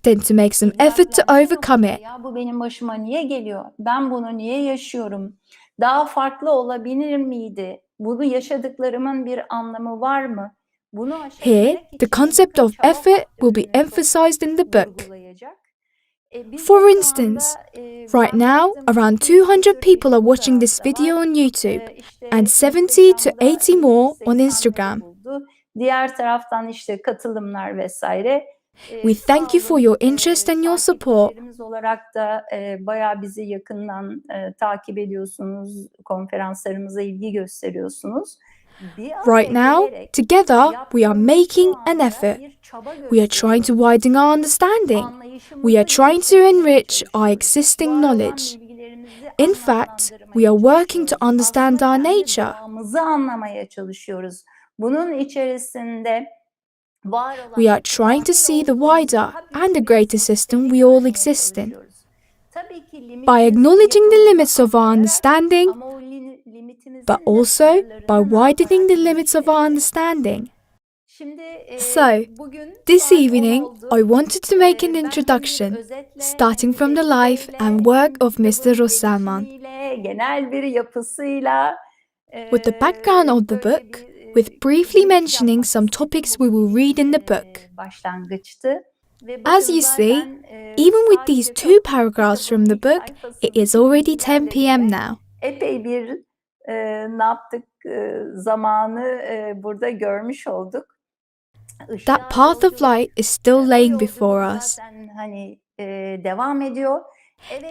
Speaker 1: then to make some effort to overcome it.
Speaker 2: Bu benim başıma niye geliyor? Ben bunu niye yaşıyorum? Daha farklı olabilir miydi? Bunu yaşadıklarımın bir anlamı var mı?
Speaker 1: Here, the concept of effort will be emphasized in the book. For instance, right now, around 200 people are watching this video on YouTube and 70 to 80 more on Instagram.
Speaker 2: Diğer taraftan işte katılımlar vesaire.
Speaker 1: We thank you for your interest and your support.
Speaker 2: olarak da bayağı bizi yakından takip ediyorsunuz, konferanslarımıza ilgi gösteriyorsunuz.
Speaker 1: Right now, together, we are making an effort. We are trying to widen our understanding. We are trying to enrich our existing knowledge. In fact, we are working to understand our nature.
Speaker 2: Doğamızı anlamaya çalışıyoruz. Bunun içerisinde
Speaker 1: We are trying to see the wider and the greater system we all exist in. By acknowledging the limits of our understanding, but also by widening the limits of our understanding. So, this evening, I wanted to make an introduction, starting from the life and work of Mr. Russellman,
Speaker 2: genel bir yapısıyla,
Speaker 1: with the background of the book, with briefly mentioning some topics we will read in the book.
Speaker 2: Başlangıçtı.
Speaker 1: As you see, even with these 2 paragraphs from the book, it is already 10 p.m. now.
Speaker 2: Epey bir ne yaptık, zamanı burada görmüş olduk.
Speaker 1: That path of light is still laying before us.
Speaker 2: Hani devam ediyor.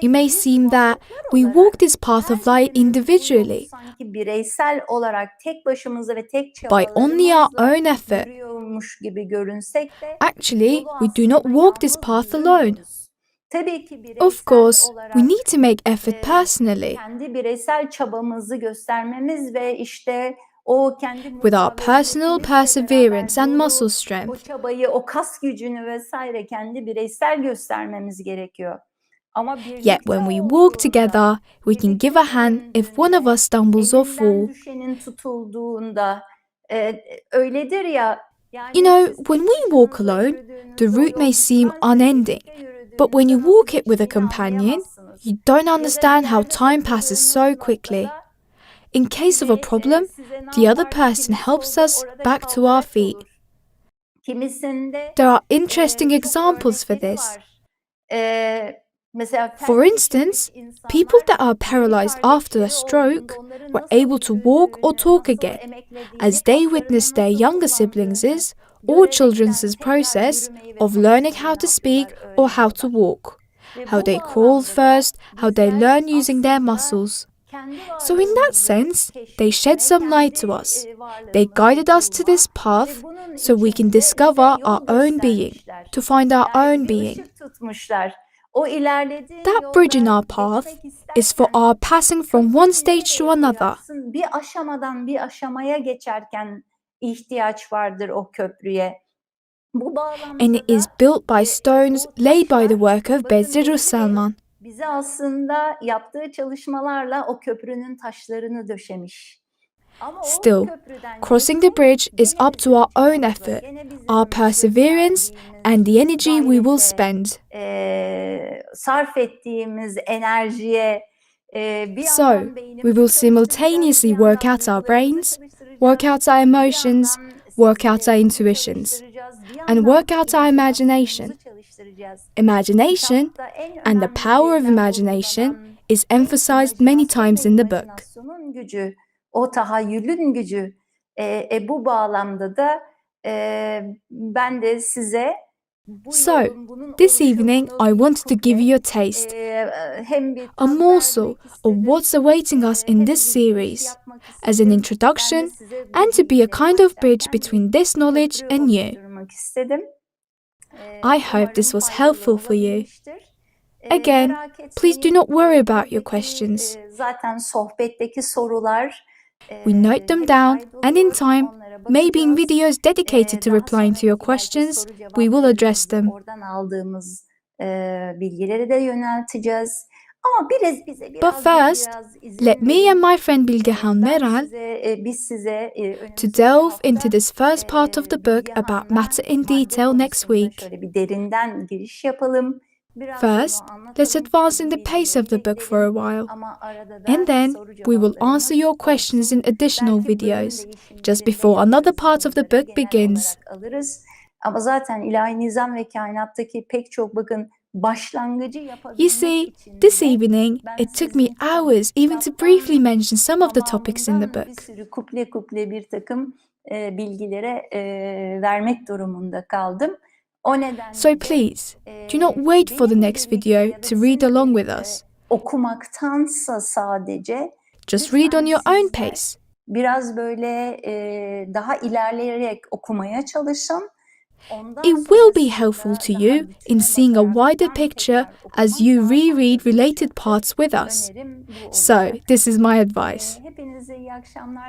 Speaker 1: It may seem that we walk this path of light individually,
Speaker 2: Sanki bireysel olarak tek başımıza ve tek
Speaker 1: by only our own effort.
Speaker 2: yürüyormuş gibi görünsek de
Speaker 1: Actually, we do not walk this path alone.
Speaker 2: Tabii ki bireysel
Speaker 1: Of course,
Speaker 2: olarak
Speaker 1: we need to make effort personally,
Speaker 2: kendi bireysel çabamızı göstermemiz ve işte o kendi
Speaker 1: with our personal perseverance and muscle
Speaker 2: o
Speaker 1: strength.
Speaker 2: çabayı, o kas gücünü vesaire kendi bireysel göstermemiz gerekiyor. Ama
Speaker 1: Yet when we walk together, we can give a hand if one of us stumbles or fall.
Speaker 2: düşenin tutulduğunda öyledir ya.
Speaker 1: You know, when we walk alone, the route may seem unending, but when you walk it with a companion, you don't understand how time passes so quickly. In case of a problem, the other person helps us back to our feet. There are interesting examples for this. For instance, people that are paralyzed after a stroke were able to walk or talk again, as they witnessed their younger siblings' or children's process of learning how to speak or how to walk, how they crawl first, how they learn using their muscles. So in that sense, they shed some light to us. They guided us to this path so we can discover our own being, to find our own being. That bridge in our path is for our passing from one stage to another.
Speaker 2: Bir aşamadan bir aşamaya geçerken ihtiyaç vardır o köprüye.
Speaker 1: And it is built by stones laid by the work of Bezir Russellman.
Speaker 2: Bize aslında yaptığı çalışmalarla o köprünün taşlarını döşemiş.
Speaker 1: Still, crossing the bridge is up to our own effort, our perseverance, and the energy we will spend.
Speaker 2: Sarf ettiğimiz enerjiye
Speaker 1: So, we will simultaneously work out our brains, work out our emotions, work out our intuitions, and work out our imagination. Imagination and the power of imagination is emphasized many times in the book.
Speaker 2: Gücü, o tahayyülün gücü. Bu bağlamda da ben de size
Speaker 1: So, this evening I wanted to give you a taste, a morsel of what's awaiting us in this series, as an introduction and to be a kind of bridge between this knowledge and you. I hope this was helpful for you. Again, please do not worry about your questions.
Speaker 2: Zaten sohbetteki sorular
Speaker 1: We note them down, and in time, maybe in videos dedicated to replying to your questions, we will address them.
Speaker 2: Oradan aldığımız bilgileri de yönelteceğiz. Ama
Speaker 1: But first, let me and my friend Bilgehan Meral to delve into this first part of the book about matter in detail next week.
Speaker 2: Şöyle bir derinden giriş yapalım.
Speaker 1: First, let's advance in the pace of the book for a while, and then we will answer your questions in additional videos, just before another part of the book begins.
Speaker 2: Ama zaten ilahi nizam ve kainattaki pek çok bakın başlangıcı yapabilmek
Speaker 1: You see, this evening, it took me hours even to briefly mention some of the topics in the book.
Speaker 2: Bir sürü kuple kuple bir takım bilgilere vermek durumunda kaldım.
Speaker 1: So please, do not wait for the next video to read along with us.
Speaker 2: Okumaktansa sadece
Speaker 1: Just read on your own pace.
Speaker 2: biraz böyle daha ilerleyerek okumaya çalışın
Speaker 1: It will be helpful to you in seeing a wider picture as you reread related parts with us. So, this is my advice.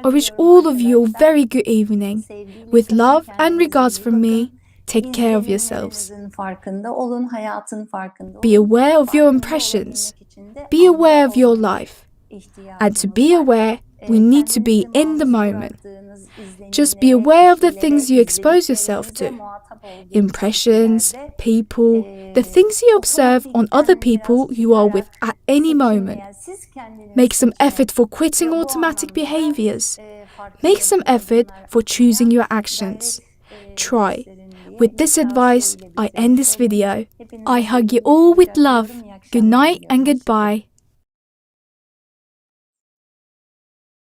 Speaker 1: I wish all of you a very good evening. With love and regards from me, take care of yourselves. Be aware of your impressions. Be aware of your life. And to be aware, we need to be in the moment. Just be aware of the things you expose yourself to. Impressions, people, the things you observe on other people you are with at any moment. Make some effort for quitting automatic behaviors. Make some effort for choosing your actions. Try. With this advice, I end this video. I hug you all with love. Good night and goodbye.